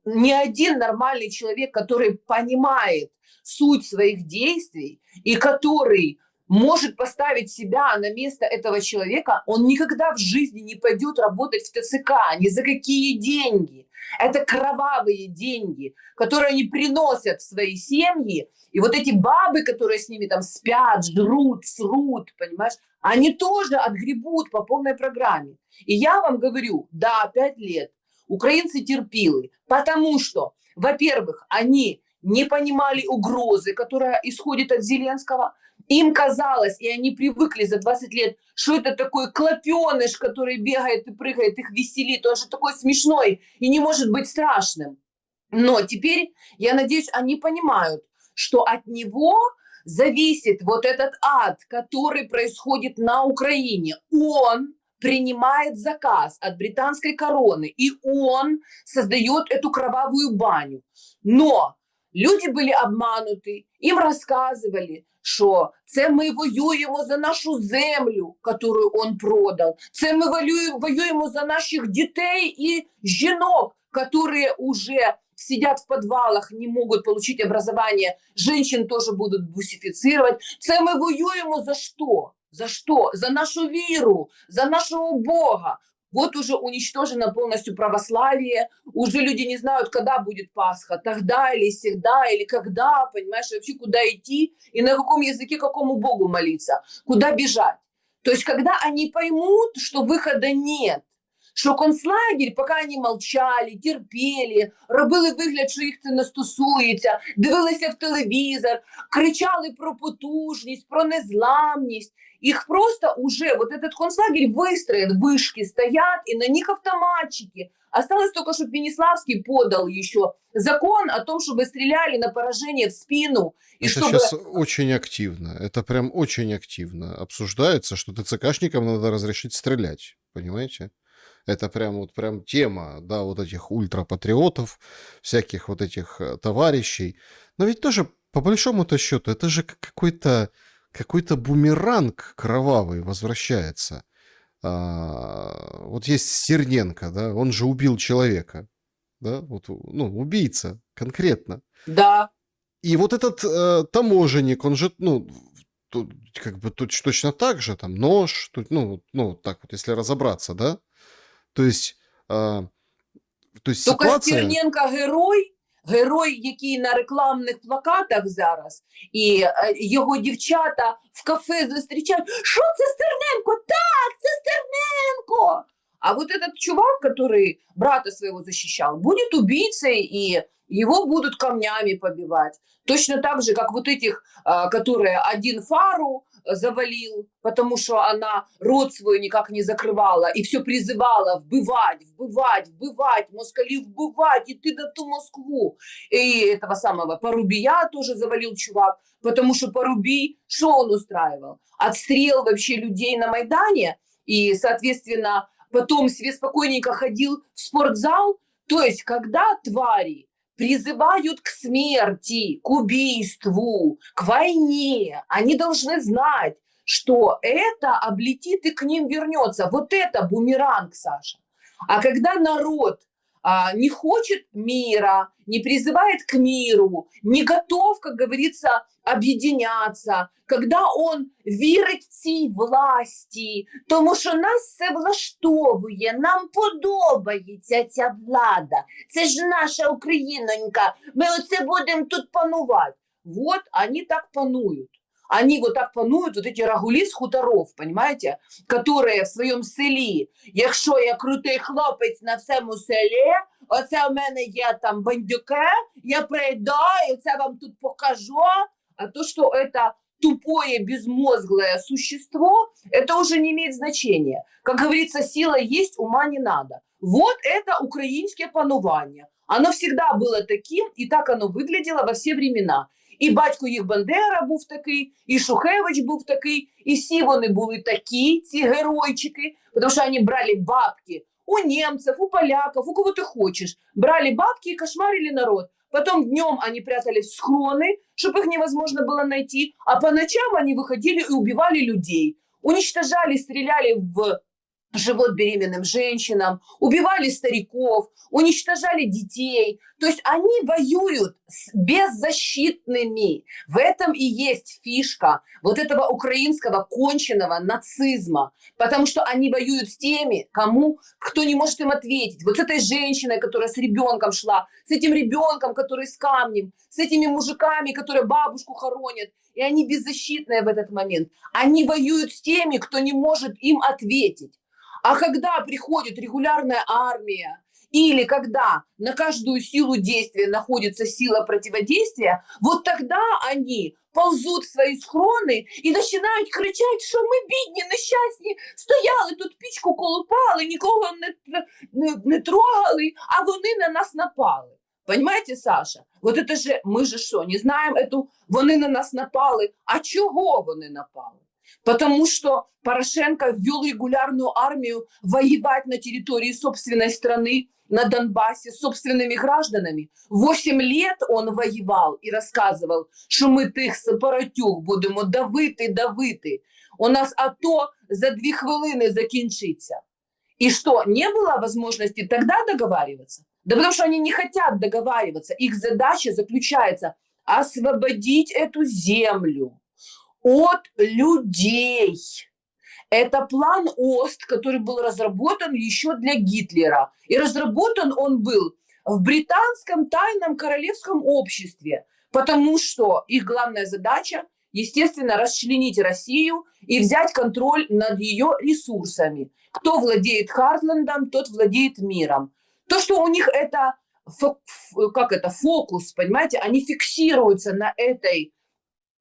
Ни один нормальный человек, который понимает суть своих действий и который может поставить себя на место этого человека, он никогда в жизни не пойдет работать в ТЦК, ни за какие деньги. Это кровавые деньги, которые они приносят в свои семьи. И вот эти бабы, которые с ними там спят, жрут, срут, понимаешь, они тоже отгребут по полной программе. И я вам говорю, да, 5 лет. Украинцы терпилы, потому что, во-первых, они не понимали угрозы, которая исходит от Зеленского. Им казалось, и они привыкли за 20 лет, что это такой клопеныш, который бегает и прыгает, их веселит. Он же такой смешной и не может быть страшным. Но теперь, я надеюсь, они понимают, что от него зависит вот этот ад, который происходит на Украине. Он принимает заказ от британской короны, и он создает эту кровавую баню. Но люди были обмануті, їм розказували, що це ми воюємо за нашу землю, яку він продав, це ми воюємо за наших дітей і жінок, які уже сидят в подвалах, не могут получить образование, женщин тоже будут бусифицировать. Це ми воюємо за что? За что? За нашу веру, за нашего Бога. Вот уже уничтожено полностью православие, уже люди не знают, когда будет Пасха, тогда или всегда, или когда, понимаешь, вообще куда идти и на каком языке, какому Богу молиться, куда бежать. То есть, когда они поймут, что выхода нет, що концлагерь, поки вони мовчали, терпіли, робили вигляд, що їх це не стосується, дивилися в телевізор, кричали про потужність, про незламність. Их просто уже, вот этот концлагерь выстроен, вышки стоят, и на них автоматчики. Осталось только, чтобы Венеславский подал еще закон о том, чтобы стреляли на поражение в спину. И Это чтобы... сейчас очень активно, это прям очень активно обсуждается, что ТЦКшникам надо разрешить стрелять, понимаете? Это прям вот прям тема, да, вот этих ультрапатриотов, всяких вот этих товарищей. Но ведь тоже, по большому-то счету, это же какой-то бумеранг кровавый возвращается. Вот есть Стерненко, да, он же убил человека, да, вот, ну, убийца конкретно. Да. И вот этот таможенник, он же, ну, тут, как бы тут точно так же, там, нож, тут, ну, так вот, если разобраться, да, то есть Тільки ситуація... Стерненко герой, який на рекламних плакатах зараз, і його дівчата в кафе зустрічають. Що це Стерненко? Так, це Стерненко! А вот этот чувак, который брата своего защищал, будет убийцей, и его будут камнями побивать. Точно так же, как вот этих, которые один Фару завалил, потому что она рот свой никак не закрывала и все призывала вбывать, москали вбывать, идти на ту Москву. И этого самого Порубия тоже завалил чувак, потому что Порубий, что он устраивал? Отстрел вообще людей на Майдане, и, соответственно, потом себе спокойненько ходил в спортзал. То есть, когда твари призывают к смерти, к убийству, к войне. Они должны знать, что это облетит и к ним вернется. Вот это бумеранг, Саша. А когда народ не хочет мира, не призывает к миру, не готов, как говорится, об'єдняться, когда он вірить в цій власті, тому що нас це влаштовує, нам подобається ця влада, це ж наша Українонька, ми оце будемо тут панувати. Вот они так пануют. Они вот так пануют, вот эти рагулі з хуторов, понимаете, которые в своєму селі, якщо я крутий хлопець на всьому селі, оце в мене є там бандюки, я прийду і це вам тут покажу, а то, что это тупое, безмозглое существо, это уже не имеет значения. Как говорится, сила есть, ума не надо. Вот это украинское панування. Оно всегда было таким, и так оно выглядело во все времена. І батько їх Бандера був такий, і Шухевич був такий, і всі вони були такі, ці геройчики, тому що вони брали бабки у немцев, у поляков, у кого ты хочешь. Брали бабки и кошмарили народ. Потом днем они прятались в схроны, чтобы их невозможно было найти, а по ночам они выходили и убивали людей. Уничтожали, стреляли в живот беременным женщинам, убивали стариков, уничтожали детей. То есть они воюют с беззащитными. В этом и есть фишка вот этого украинского конченного нацизма. Потому что они воюют с теми, кто не может им ответить. Вот с этой женщиной, которая с ребенком шла, с этим ребенком, который с камнем, с этими мужиками, которые бабушку хоронят. И они беззащитные в этот момент. Они воюют с теми, кто не может им ответить. А когда приходит регулярная армия, или когда на каждую силу действия находится сила противодействия, вот тогда они ползут в свої схрони і починають кричати, що ми бідні, нещасні, стояли тут, пічку колупали, нікого не трогали, а вони на нас напали. Понимаете, Саша? Вот это же, мы же что, не знаем эту, вони на нас напали, а чого вони напали? Потому что Порошенко ввел регулярную армию воевать на территории собственной страны, на Донбассе, с собственными гражданами. 8 лет он воевал и рассказывал, что мы тих сепаратюг будемо давити. У нас АТО за 2 хвилини закінчиться. И что, не было возможности тогда договариваться? Да потому что они не хотят договариваться. Их задача заключается освободить эту землю от людей. Это план ОСТ, который был разработан еще для Гитлера. И разработан он был в британском тайном королевском обществе, потому что их главная задача, естественно, расчленить Россию и взять контроль над ее ресурсами. Кто владеет Хартландом, тот владеет миром. То, что у них это, фокус, понимаете, они фиксируются на этой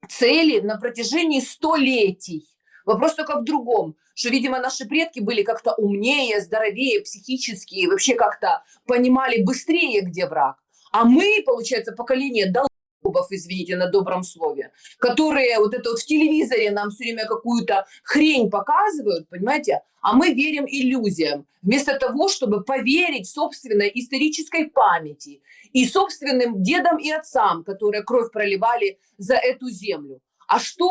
цели на протяжении столетий. Вопрос только в другом, что, видимо, наши предки были как-то умнее, здоровее, психически, вообще как-то понимали быстрее, где враг. А мы, получается, поколение долбов, извините, на добром слове, которые вот это вот в телевизоре нам все время какую-то хрень показывают, понимаете, а мы верим иллюзиям, вместо того, чтобы поверить собственной исторической памяти и собственным дедам и отцам, которые кровь проливали за эту землю. А що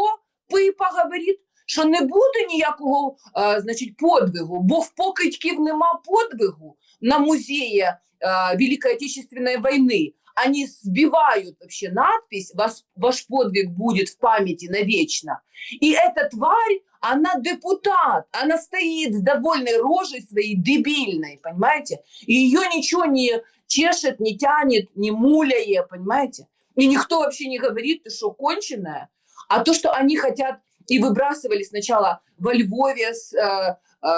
Пипа говорить? Що не буде ніякого, значить, подвигу, бо в покидьків нема подвигу на музеї Великой Отечественной войны. Они сбивают вообще надпись «Ваш подвиг будет в памяти навечно». И эта тварь, она депутат, она стоит с довольной рожей своей дебильной, понимаете? И ее ничего не чешет, не тянет, не муляет, понимаете? И никто вообще не говорит, ты что, конченая? А то, что они хотят и выбрасывали сначала во Львове с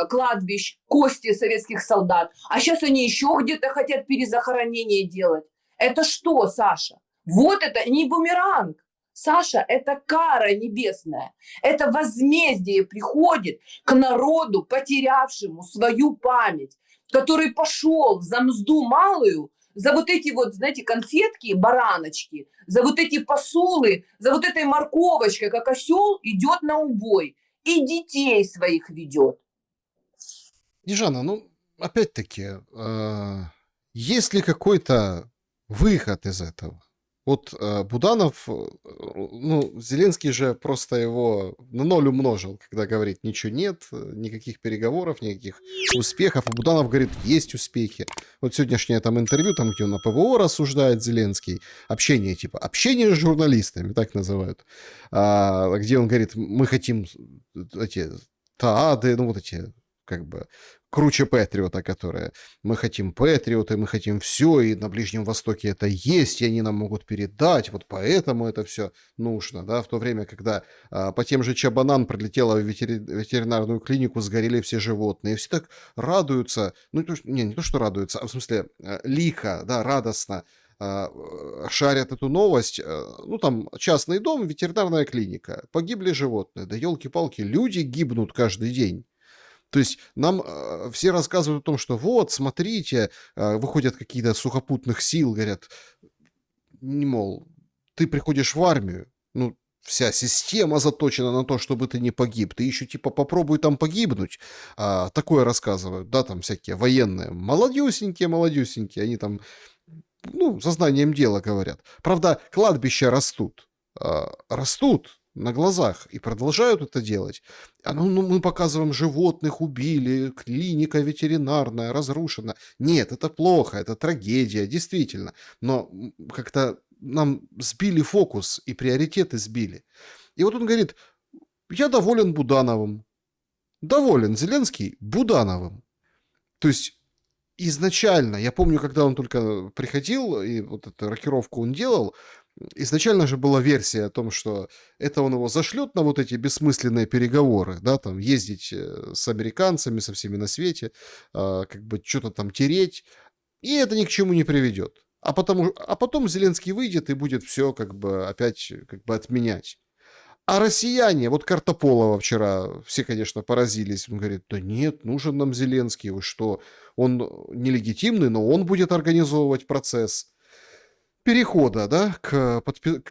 кладбищ кости советских солдат, а сейчас они еще где-то хотят перезахоронение делать. Это что, Саша? Вот это не бумеранг. Саша, это кара небесная. Это возмездие приходит к народу, потерявшему свою память, который пошел за мзду малую, за вот эти вот, знаете, конфетки, бараночки, за вот эти посулы, за вот этой морковочкой, как осел, идет на убой. И детей своих ведет. Снежана, ну, опять-таки, есть ли какой-то выход из этого. Вот Буданов, ну, Зеленский же просто его на ноль умножил, когда говорит, ничего нет, никаких переговоров, никаких успехов. А Буданов говорит, есть успехи. Вот сегодняшнее там интервью, там, где он на ПВО рассуждает Зеленский, общение типа, общение с журналистами, так называют, где он говорит, мы хотим эти ТААДы, ну, вот эти, как бы, круче Патриота, которые мы хотим Патриоты, мы хотим все, и на Ближнем Востоке это есть, и они нам могут передать, вот поэтому это все нужно, да, в то время, когда по тем же Чабанан прилетела в ветеринарную клинику, сгорели все животные, и все так радуются, ну, не то, что радуются, а в смысле лихо, да, радостно, шарят эту новость, ну, там, частный дом, ветеринарная клиника, погибли животные, да елки-палки, люди гибнут каждый день. То есть нам все рассказывают о том, что вот, смотрите, выходят какие-то сухопутных сил, говорят, мол, ты приходишь в армию, ну, вся система заточена на то, чтобы ты не погиб. Ты еще типа попробуй там погибнуть. Такое рассказывают, да, там всякие военные. Молодюсенькие, молодюсенькие. Они там, ну, сознанием дела говорят. Правда, кладбища растут. Растут на глазах и продолжают это делать. Ну, мы показываем, животных убили, клиника ветеринарная разрушена. Нет, это плохо, это трагедия, действительно. Но как-то нам сбили фокус и приоритеты сбили. И вот он говорит, я доволен Будановым. Доволен Зеленский Будановым. То есть изначально, я помню, когда он только приходил, и вот эту рокировку он делал, изначально же была версия о том, что это он его зашлет на вот эти бессмысленные переговоры, да, там ездить с американцами, со всеми на свете, как бы что-то там тереть, и это ни к чему не приведет. А потом Зеленский выйдет и будет все как бы опять как бы отменять. А россияне, вот Картополова вчера, все, конечно, поразились. Он говорит, да нет, нужен нам Зеленский, вы что? Он нелегитимный, но он будет организовывать процесс перехода, да, к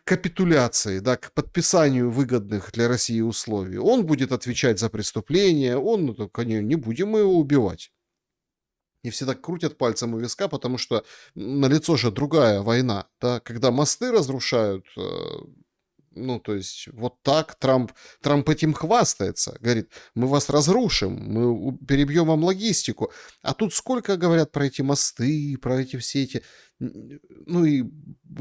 капитуляции, да, к подписанию выгодных для России условий. Он будет отвечать за преступления, он, конечно, не будем мы его убивать. И все так крутят пальцем у виска, потому что налицо же другая война, да, когда мосты разрушают, ну, то есть вот так Трамп этим хвастается, говорит, мы вас разрушим, мы перебьем вам логистику. А тут сколько говорят про эти мосты, про эти все эти... Ну и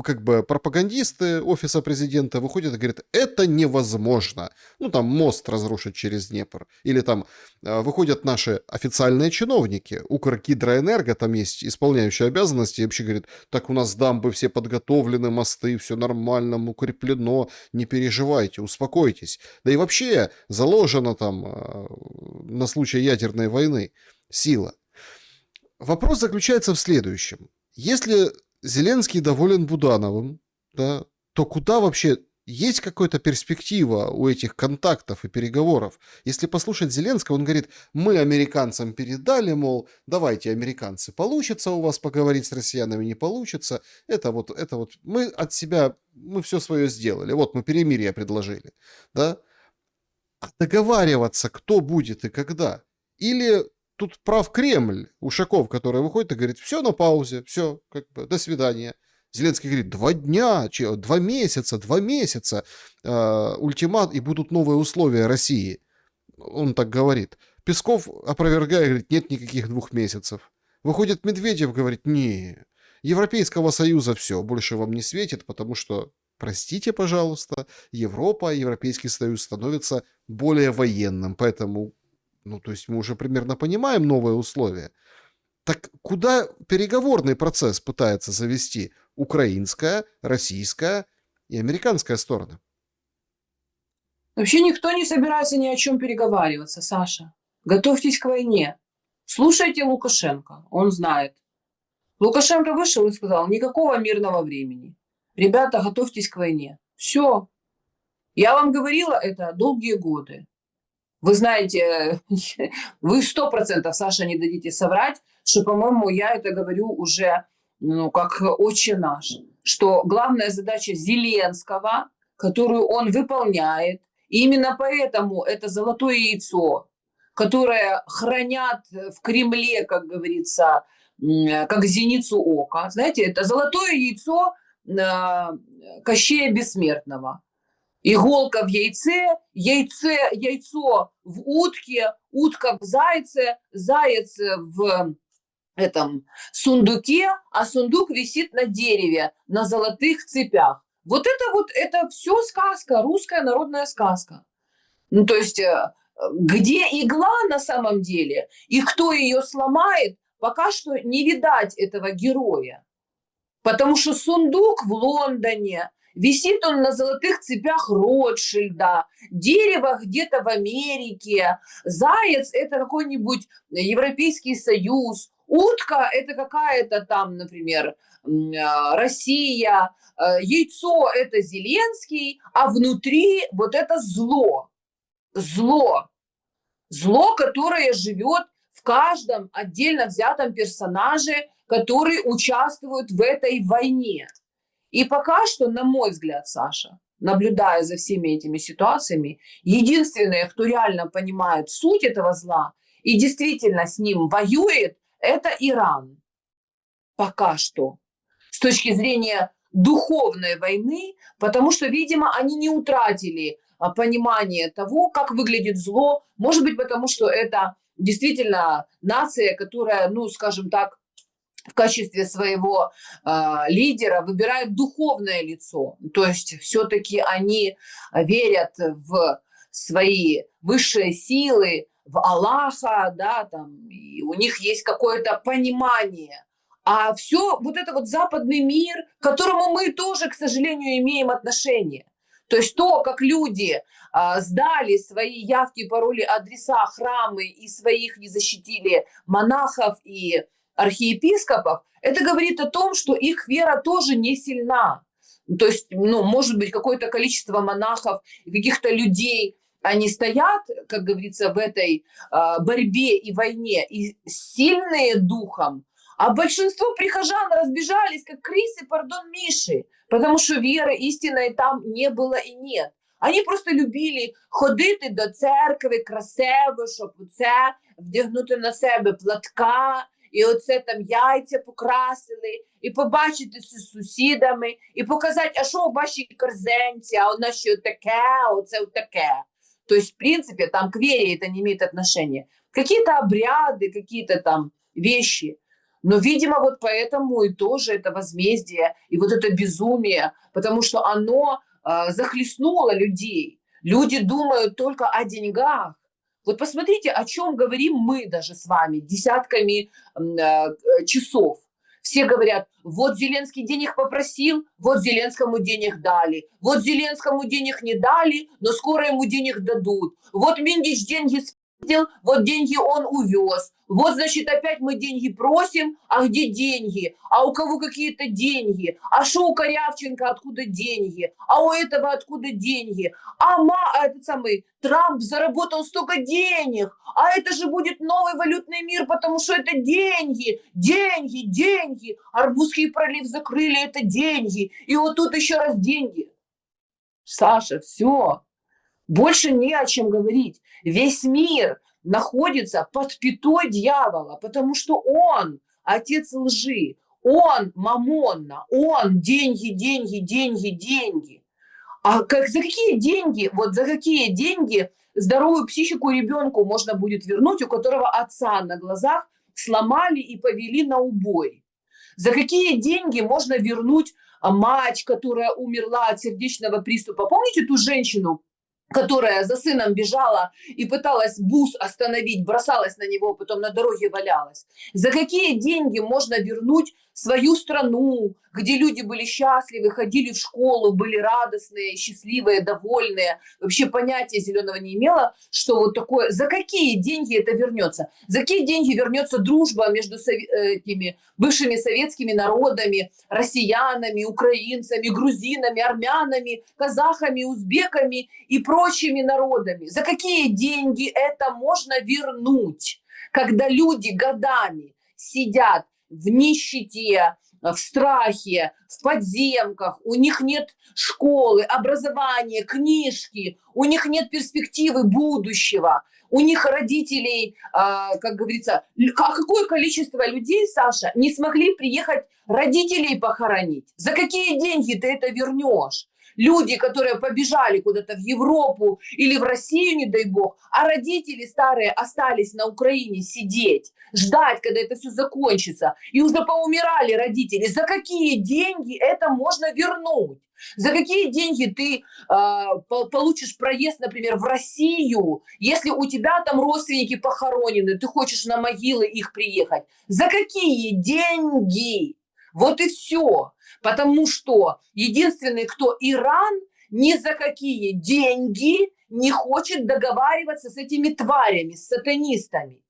как бы пропагандисты офиса президента выходят и говорят, это невозможно. Ну там мост разрушить через Днепр. Или там выходят наши официальные чиновники, Укргидроэнерго, там есть исполняющие обязанности, и вообще говорит, так у нас дамбы все подготовлены, мосты, все нормально, укреплено, не переживайте, успокойтесь. Да и вообще заложено там на случай ядерной войны сила. Вопрос заключается в следующем. Если Зеленский доволен Будановым, да, то куда вообще есть какая-то перспектива у этих контактов и переговоров? Если послушать Зеленского, он говорит, мы американцам передали, мол, давайте, американцы, получится у вас поговорить с россиянами, не получится. Это вот мы от себя, мы все свое сделали. Вот мы перемирие предложили, да? А договариваться кто будет и когда? Или тут прав Кремль, Ушаков, который выходит и говорит, все на паузе, все, как бы, до свидания. Зеленский говорит, 2 дня, 2 месяца, 2 месяца, ультимат, и будут новые условия России. Он так говорит. Песков, опровергая, говорит, нет никаких 2 месяцев. Выходит Медведев, говорит, не, Европейского Союза все, больше вам не светит, потому что, простите, пожалуйста, Европа, Европейский Союз становится более военным, поэтому, ну, то есть мы уже примерно понимаем новые условия. Так куда переговорный процесс пытается завести украинская, российская и американская стороны? Вообще никто не собирается ни о чем переговариваться, Саша. Готовьтесь к войне. Слушайте Лукашенко, он знает. Лукашенко вышел и сказал, никакого мирного времени. Ребята, готовьтесь к войне. Все. Я вам говорила это долгие годы. Вы знаете, вы 100%, Саша, не дадите соврать, что, по-моему, я это говорю уже, ну, как отче наш, что главная задача Зеленского, которую он выполняет, и именно поэтому это золотое яйцо, которое хранят в Кремле, как говорится, как зеницу ока. Знаете, это золотое яйцо Кощея Бессмертного. Иголка в яйце, яйцо в утке, утка в зайце, заяц в этом сундуке, а сундук висит на дереве, на золотых цепях. Вот это все сказка, русская народная сказка. Ну, то есть, где игла на самом деле и кто ее сломает, пока что не видать этого героя. Потому что сундук в Лондоне, висит он на золотых цепях Ротшильда, дерево где-то в Америке, заяц – это какой-нибудь Европейский Союз, утка – это какая-то там, например, Россия, яйцо – это Зеленский, а внутри вот это зло. Зло, которое живет в каждом отдельно взятом персонаже, который участвует в этой войне. И пока что, на мой взгляд, Саша, наблюдая за всеми этими ситуациями, единственное, кто реально понимает суть этого зла и действительно с ним воюет, это Иран. Пока что. С точки зрения духовной войны, потому что, видимо, они не утратили понимание того, как выглядит зло. Может быть, потому что это действительно нация, которая, ну, скажем так, в качестве своего лидера выбирает духовное лицо. То есть все-таки они верят в свои высшие силы, в Аллаха, да, там, и у них есть какое-то понимание. А все вот это вот западный мир, к которому мы тоже, к сожалению, имеем отношение. То есть то, как люди сдали свои явки, пароли, адреса, храмы и своих не защитили монахов и архиепископов, это говорит о том, что их вера тоже не сильна. То есть, ну, может быть, какое-то количество монахов, каких-то людей, они стоят, как говорится, в этой борьбе и войне, и сильные духом, а большинство прихожан разбежались, как крысы, пардон, миши, потому що віри істинної там не було і нет. Вони просто любили ходити до церкви красиво, щоб оце вдягнути на себе платка, і оце там яйця покрасили, і побачити з сусідами, і показати, а що в вашій корзинці, а у нас ще таке, оце таке. То есть, в принципе, там к вере это не имеет отношения. Какие-то обряды, какие-то там вещи. Но, видимо, вот поэтому и тоже это возмездие, и вот это безумие, потому что оно захлестнуло людей. Люди думают только о деньгах. Вот посмотрите, о чем говорим мы даже с вами десятками часов. Все говорят, вот Зеленский денег попросил, вот Зеленскому денег дали. Вот Зеленскому денег не дали, но скоро ему денег дадут. Вот Мингич деньги спиздил, вот деньги он увез. Вот, значит, опять мы деньги просим, а где деньги? А у кого какие-то деньги? А что у Корявченко откуда деньги? А у этого откуда деньги? А этот самый Трамп заработал столько денег, а это же будет новый валютный мир, потому что это деньги, деньги, деньги. Арбузский пролив закрыли, это деньги. И вот тут еще раз деньги. Саша, все. Больше не о чем говорить. Весь мир находится под пятой дьявола, потому что он отец лжи, он мамонна, он деньги, деньги, деньги, деньги. А за какие деньги, вот за какие деньги здоровую психику ребенку можно будет вернуть, у которого отца на глазах сломали и повели на убой? За какие деньги можно вернуть мать, которая умерла от сердечного приступа? Помните ту женщину, которая за сыном бежала и пыталась бус остановить, бросалась на него, потом на дороге валялась? За какие деньги можно вернуть свою страну, где люди были счастливы, ходили в школу, были радостные, счастливые, довольные? Вообще понятия зеленого не имела, что вот такое. За какие деньги это вернется? За какие деньги вернется дружба между этими бывшими советскими народами, россиянами, украинцами, грузинами, армянами, казахами, узбеками и прочими народами? За какие деньги это можно вернуть, когда люди годами сидят в нищете, в страхе, в подземках, у них нет школы, образования, книжки, у них нет перспективы будущего, у них родителей, как говорится, какое количество людей, Саша, не смогли приехать родителей похоронить? За какие деньги ты это вернешь? Люди, которые побежали куда-то в Европу или в Россию, не дай бог, а родители старые остались на Украине сидеть, ждать, когда это все закончится. И уже поумирали родители. За какие деньги это можно вернуть? За какие деньги ты получишь проезд, например, в Россию, если у тебя там родственники похоронены, ты хочешь на могилы их приехать? За какие деньги? Вот и все. Потому что единственный, кто Иран, ни за какие деньги не хочет договариваться с этими тварями, с сатанистами.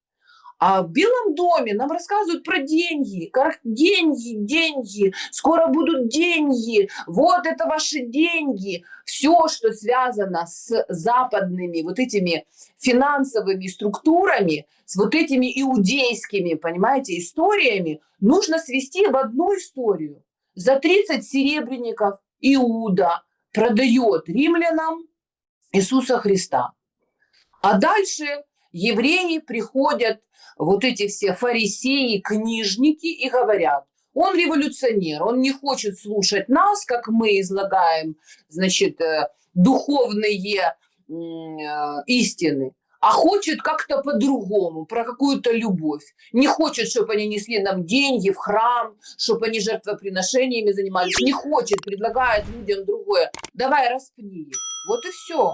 А в Белом доме нам рассказывают про деньги. Как деньги, деньги, скоро будут деньги, вот это ваши деньги. Все, что связано с западными вот этими финансовыми структурами, с вот этими иудейскими, понимаете, историями, нужно свести в одну историю. За 30 серебряников Иуда продает римлянам Иисуса Христа. А дальше евреи приходят, вот эти все фарисеи, книжники, и говорят: он революционер, он не хочет слушать нас, как мы излагаем, значит, духовные истины, а хочет как-то по-другому, про какую-то любовь. Не хочет, чтобы они несли нам деньги в храм, чтобы они жертвоприношениями занимались. Не хочет, предлагает людям другое. Давай распни его. Вот и все.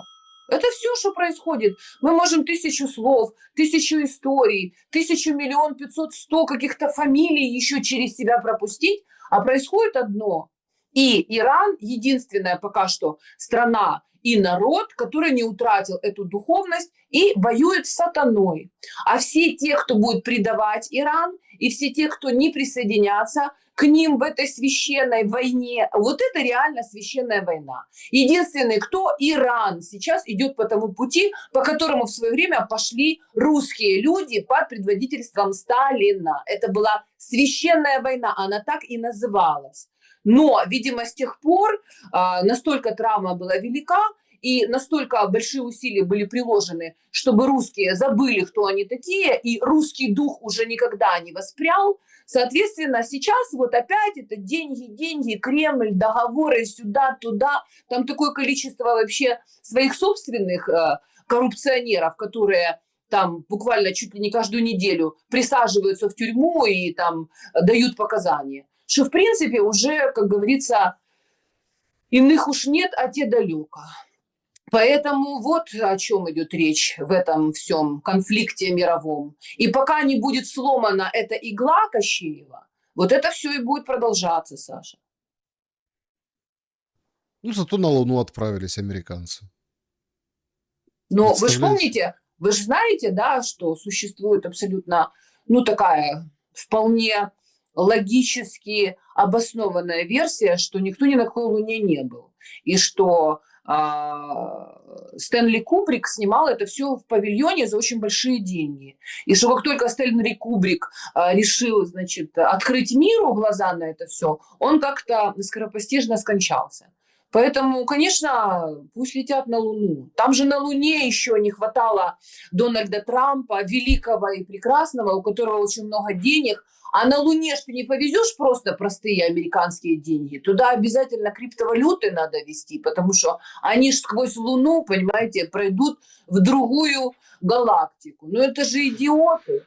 Это все, что происходит. Мы можем 1000 слов, 1000 историй, 1000, 1 500, 100 каких-то фамилий еще через себя пропустить, а происходит одно. И Иран единственная пока что страна и народ, который не утратил эту духовность и воюет с сатаной. А все те, кто будет предавать Иран, и все те, кто не присоединятся к ним в этой священной войне, вот это реально священная война. Единственный, кто Иран сейчас идет по тому пути, по которому в свое время пошли русские люди под предводительством Сталина. Это была священная война, она так и называлась. Но, видимо, с тех пор настолько травма была велика, и настолько большие усилия были приложены, чтобы русские забыли, кто они такие, и русский дух уже никогда не воспрял. Соответственно, сейчас вот опять это деньги, деньги, Кремль, договоры сюда-туда. Там такое количество вообще своих собственных коррупционеров, которые там буквально чуть ли не каждую неделю присаживаются в тюрьму и там дают показания. Что, в принципе, уже, как говорится, иных уж нет, а те далеко. Поэтому вот о чем идет речь в этом всем конфликте мировом. И пока не будет сломана эта игла Кощеева, вот это все и будет продолжаться, Саша. Ну, зато на Луну отправились американцы. Но вы же помните, вы же знаете, да, что существует абсолютно, ну, такая вполне логически обоснованная версия, что никто ни на какой Луне не был. И что Стэнли Кубрик снимал это все в павильоне за очень большие деньги. И что как только Стэнли Кубрик решил, значит, открыть миру глаза на это все, он как-то скоропостижно скончался. Поэтому, конечно, пусть летят на Луну. Там же на Луне еще не хватало Дональда Трампа, великого и прекрасного, у которого очень много денег. А на Луне ж ты не повезешь просто простые американские деньги. Туда обязательно криптовалюты надо везти, потому что они ж сквозь Луну, понимаете, пройдут в другую галактику. Ну это же идиоты.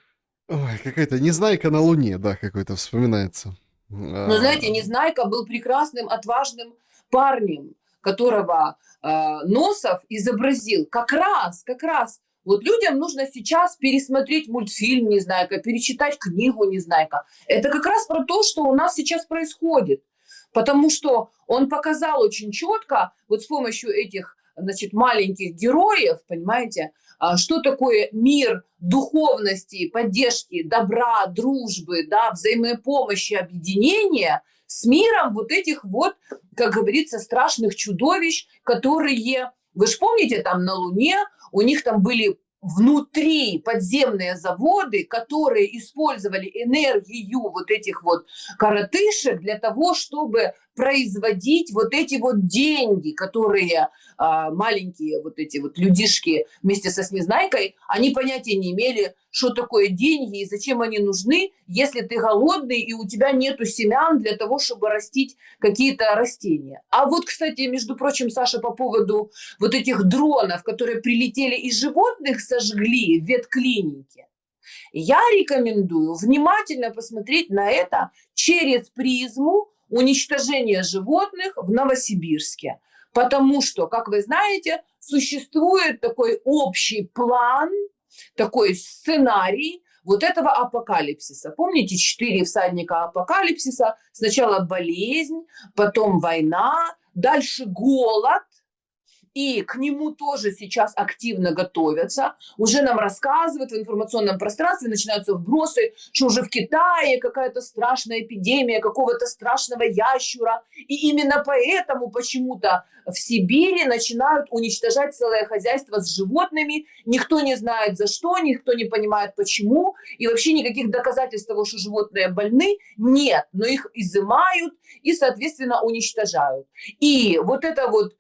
Ой, какая-то Незнайка на Луне, да, какой-то вспоминается. Но знаете, Незнайка был прекрасным, отважным парнем, которого Носов изобразил. Как раз. Вот людям нужно сейчас пересмотреть мультфильм «Незнайка», перечитать книгу «Незнайка». Это как раз про то, что у нас сейчас происходит. Потому что он показал очень четко, вот с помощью этих, значит, маленьких героев, понимаете, что такое мир духовности, поддержки, добра, дружбы, да, взаимопомощи, объединения с миром вот этих вот, как говорится, страшных чудовищ, которые... Вы же помните, там на Луне у них там были внутри подземные заводы, которые использовали энергию вот этих вот коротышек для того, чтобы производить вот эти вот деньги, которые маленькие вот эти вот людишки вместе со Снезнайкой, они понятия не имели, что такое деньги и зачем они нужны, если ты голодный и у тебя нету семян для того, чтобы растить какие-то растения. А вот, кстати, между прочим, Саша, по поводу вот этих дронов, которые прилетели и животных сожгли в ветклинике, я рекомендую внимательно посмотреть на это через призму уничтожения животных в Новосибирске. Потому что, как вы знаете, существует такой общий план, такой сценарий вот этого апокалипсиса. Помните, 4 всадника апокалипсиса? Сначала болезнь, потом война, дальше голод. И к нему тоже сейчас активно готовятся. Уже нам рассказывают в информационном пространстве, начинаются вбросы, что уже в Китае какая-то страшная эпидемия какого-то страшного ящура. И именно поэтому почему-то в Сибири начинают уничтожать целое хозяйство с животными. Никто не знает за что, никто не понимает почему. И вообще никаких доказательств того, что животные больны, нет. Но их изымают и, соответственно, уничтожают. И вот это вот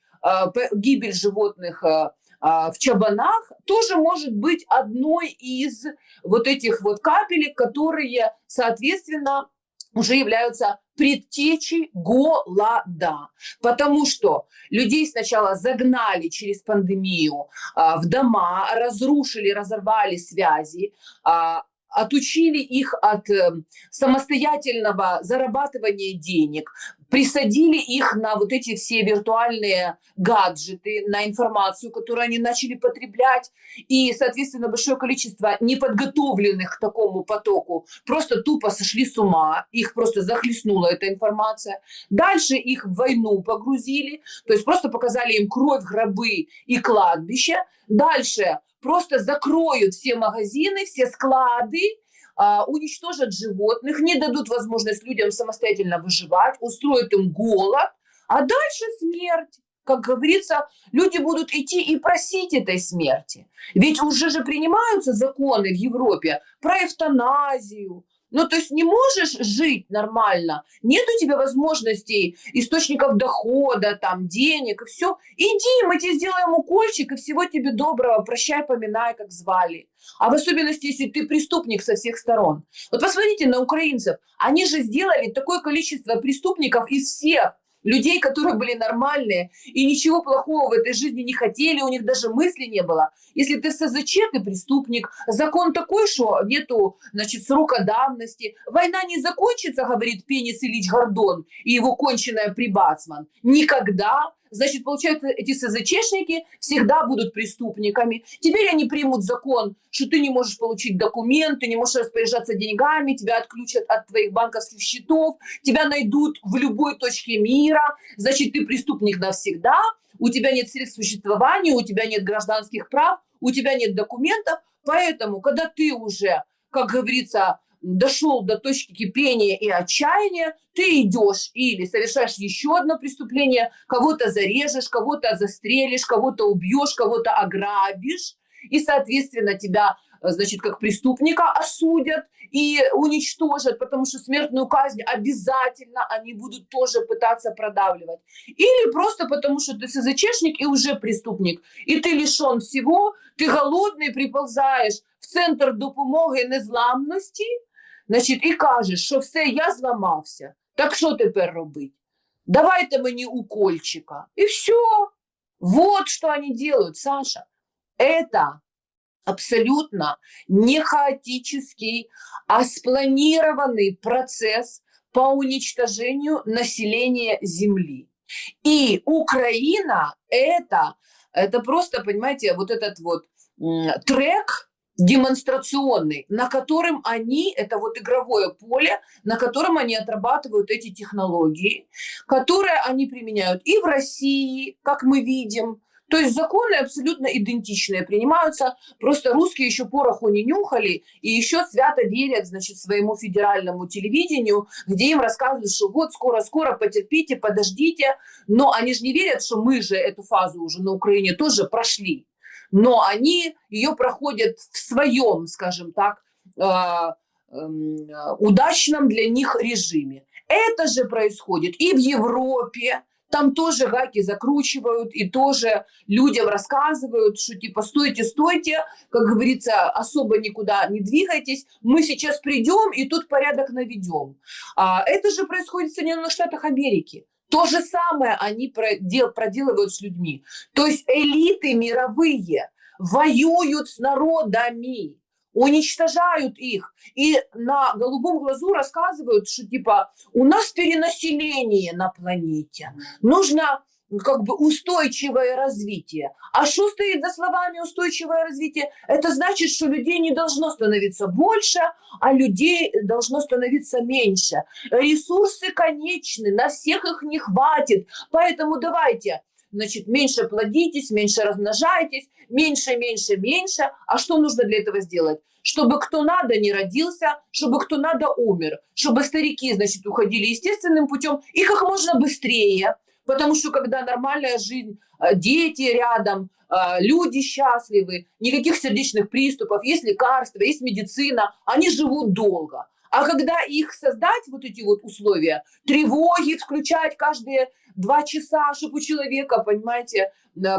гибель животных в чабанах тоже может быть одной из вот этих вот капелек, которые, соответственно, уже являются предтечей голода. Потому что людей сначала загнали через пандемию в дома, разрушили, разорвали связи, отучили их от самостоятельного зарабатывания денег, присадили их на вот эти все виртуальные гаджеты, на информацию, которую они начали потреблять, и, соответственно, большое количество неподготовленных к такому потоку просто тупо сошли с ума, их просто захлестнула эта информация. Дальше их в войну погрузили, то есть просто показали им кровь, гробы и кладбища. Дальше просто закроют все магазины, все склады, уничтожат животных, не дадут возможность людям самостоятельно выживать, устроят им голод, а дальше смерть. Как говорится, люди будут идти и просить этой смерти. Ведь уже же принимаются законы в Европе про эвтаназию. Ну, то есть не можешь жить нормально, нет у тебя возможностей, источников дохода, там, денег и все. Иди, мы тебе сделаем укольчик, и всего тебе доброго, прощай, поминай, как звали. А в особенности, если ты преступник со всех сторон. Вот посмотрите на украинцев, они же сделали такое количество преступников из всех людей, которые были нормальные и ничего плохого в этой жизни не хотели, у них даже мысли не было. Если ты СЗЧ, ты преступник. Закон такой, что нету, значит, срока давности. Война не закончится, говорит Пенис Ильич Гордон и его конченая Прибацман. Никогда. Значит, получается, эти СЗЧшники всегда будут преступниками. Теперь они примут закон, что ты не можешь получить документы, не можешь распоряжаться деньгами, тебя отключат от твоих банковских счетов, тебя найдут в любой точке мира. Значит, ты преступник навсегда, у тебя нет средств существования, у тебя нет гражданских прав, у тебя нет документов. Поэтому, когда ты уже, как говорится, дошел до точки кипения и отчаяния, ты идешь или совершаешь еще одно преступление, кого-то зарежешь, кого-то застрелишь, кого-то убьешь, кого-то ограбишь, и, соответственно, тебя, значит, как преступника осудят и уничтожат, потому что смертную казнь обязательно они будут тоже пытаться продавливать. Или просто потому, что ты СЗЧшник и уже преступник, и ты лишен всего, ты голодный, приползаєш в центр допомоги незламності, значить, і кажеш, що все, я зламався. Так що тепер робити? Давайте мені укольчика. И все. Вот что они делают, Саша. Это абсолютно не хаотический, а спланированный процесс по уничтожению населения Земли. И Украина это просто, понимаете, вот этот вот трек демонстрационный, на котором они, это вот игровое поле, на котором они отрабатывают эти технологии, которые они применяют и в России, как мы видим. То есть законы абсолютно идентичные принимаются, просто русские еще пороху не нюхали и еще свято верят, значит, своему федеральному телевидению, где им рассказывают, что вот скоро-скоро, потерпите, подождите, но они же не верят, что мы же эту фазу уже на Украине тоже прошли. но они ее проходят в своем, скажем так, удачном для них режиме. Это же происходит и в Европе. Там тоже гайки закручивают, и тоже людям рассказывают, что типа стойте, стойте, как говорится, особо никуда не двигайтесь, мы сейчас придем и тут порядок наведем. Это же происходит в Соединенных Штатах Америки. То же самое они проделывают с людьми. То есть элиты мировые воюют с народами, уничтожают их. И на голубом глазу рассказывают, что типа у нас перенаселение на планете. Нужно как бы устойчивое развитие. А что стоит за словами устойчивое развитие? Это значит, что людей не должно становиться больше, а людей должно становиться меньше. Ресурсы конечны, на всех их не хватит. Поэтому давайте, значит, меньше плодитесь, меньше размножайтесь, меньше, меньше, меньше. А что нужно для этого сделать? Чтобы кто надо не родился, чтобы кто надо умер, чтобы старики, значит, уходили естественным путем и как можно быстрее. Потому что когда нормальная жизнь, дети рядом, люди счастливы, никаких сердечных приступов, есть лекарства, есть медицина, они живут долго. А когда их создать, вот эти вот условия, тревоги включать каждые 2 часа, чтобы у человека, понимаете,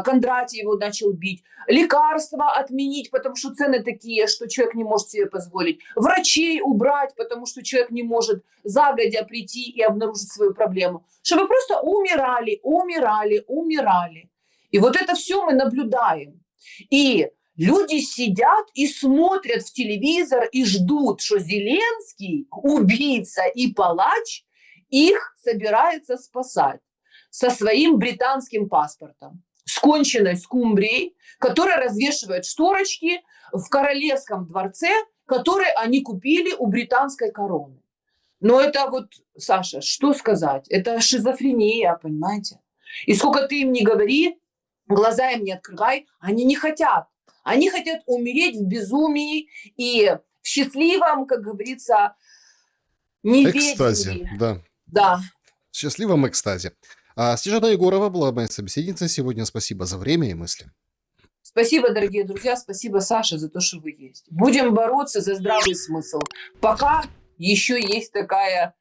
Кондратий его начал бить, лекарства отменить, потому что цены такие, что человек не может себе позволить, врачей убрать, потому что человек не может загодя прийти и обнаружить свою проблему, чтобы просто умирали, умирали, умирали. И вот это все мы наблюдаем. И люди сидят и смотрят в телевизор и ждут, что Зеленский, убийца и палач, их собирается спасать со своим британским паспортом, с конченной скумбрией, которая развешивает шторочки в королевском дворце, которые они купили у британской короны. Но это вот, Саша, что сказать? Это шизофрения, понимаете? И сколько ты им не говори, глаза им не открывай, они не хотят. Они хотят умереть в безумии и в счастливом, как говорится, неведении. Экстазе, да. Да. В счастливом экстазе. Снежана Егорова была моя собеседница сегодня. Спасибо за время и мысли. Спасибо, дорогие друзья, спасибо, Саша, за то, что вы есть. Будем бороться за здравый смысл. Пока еще есть такая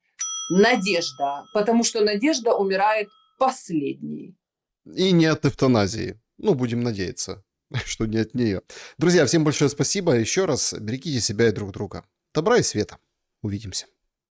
надежда, потому что надежда умирает последней. И не от эвтаназии. Ну, будем надеяться, что не от нее. Друзья, всем большое спасибо. Еще раз берегите себя и друг друга. Добра и света. Увидимся.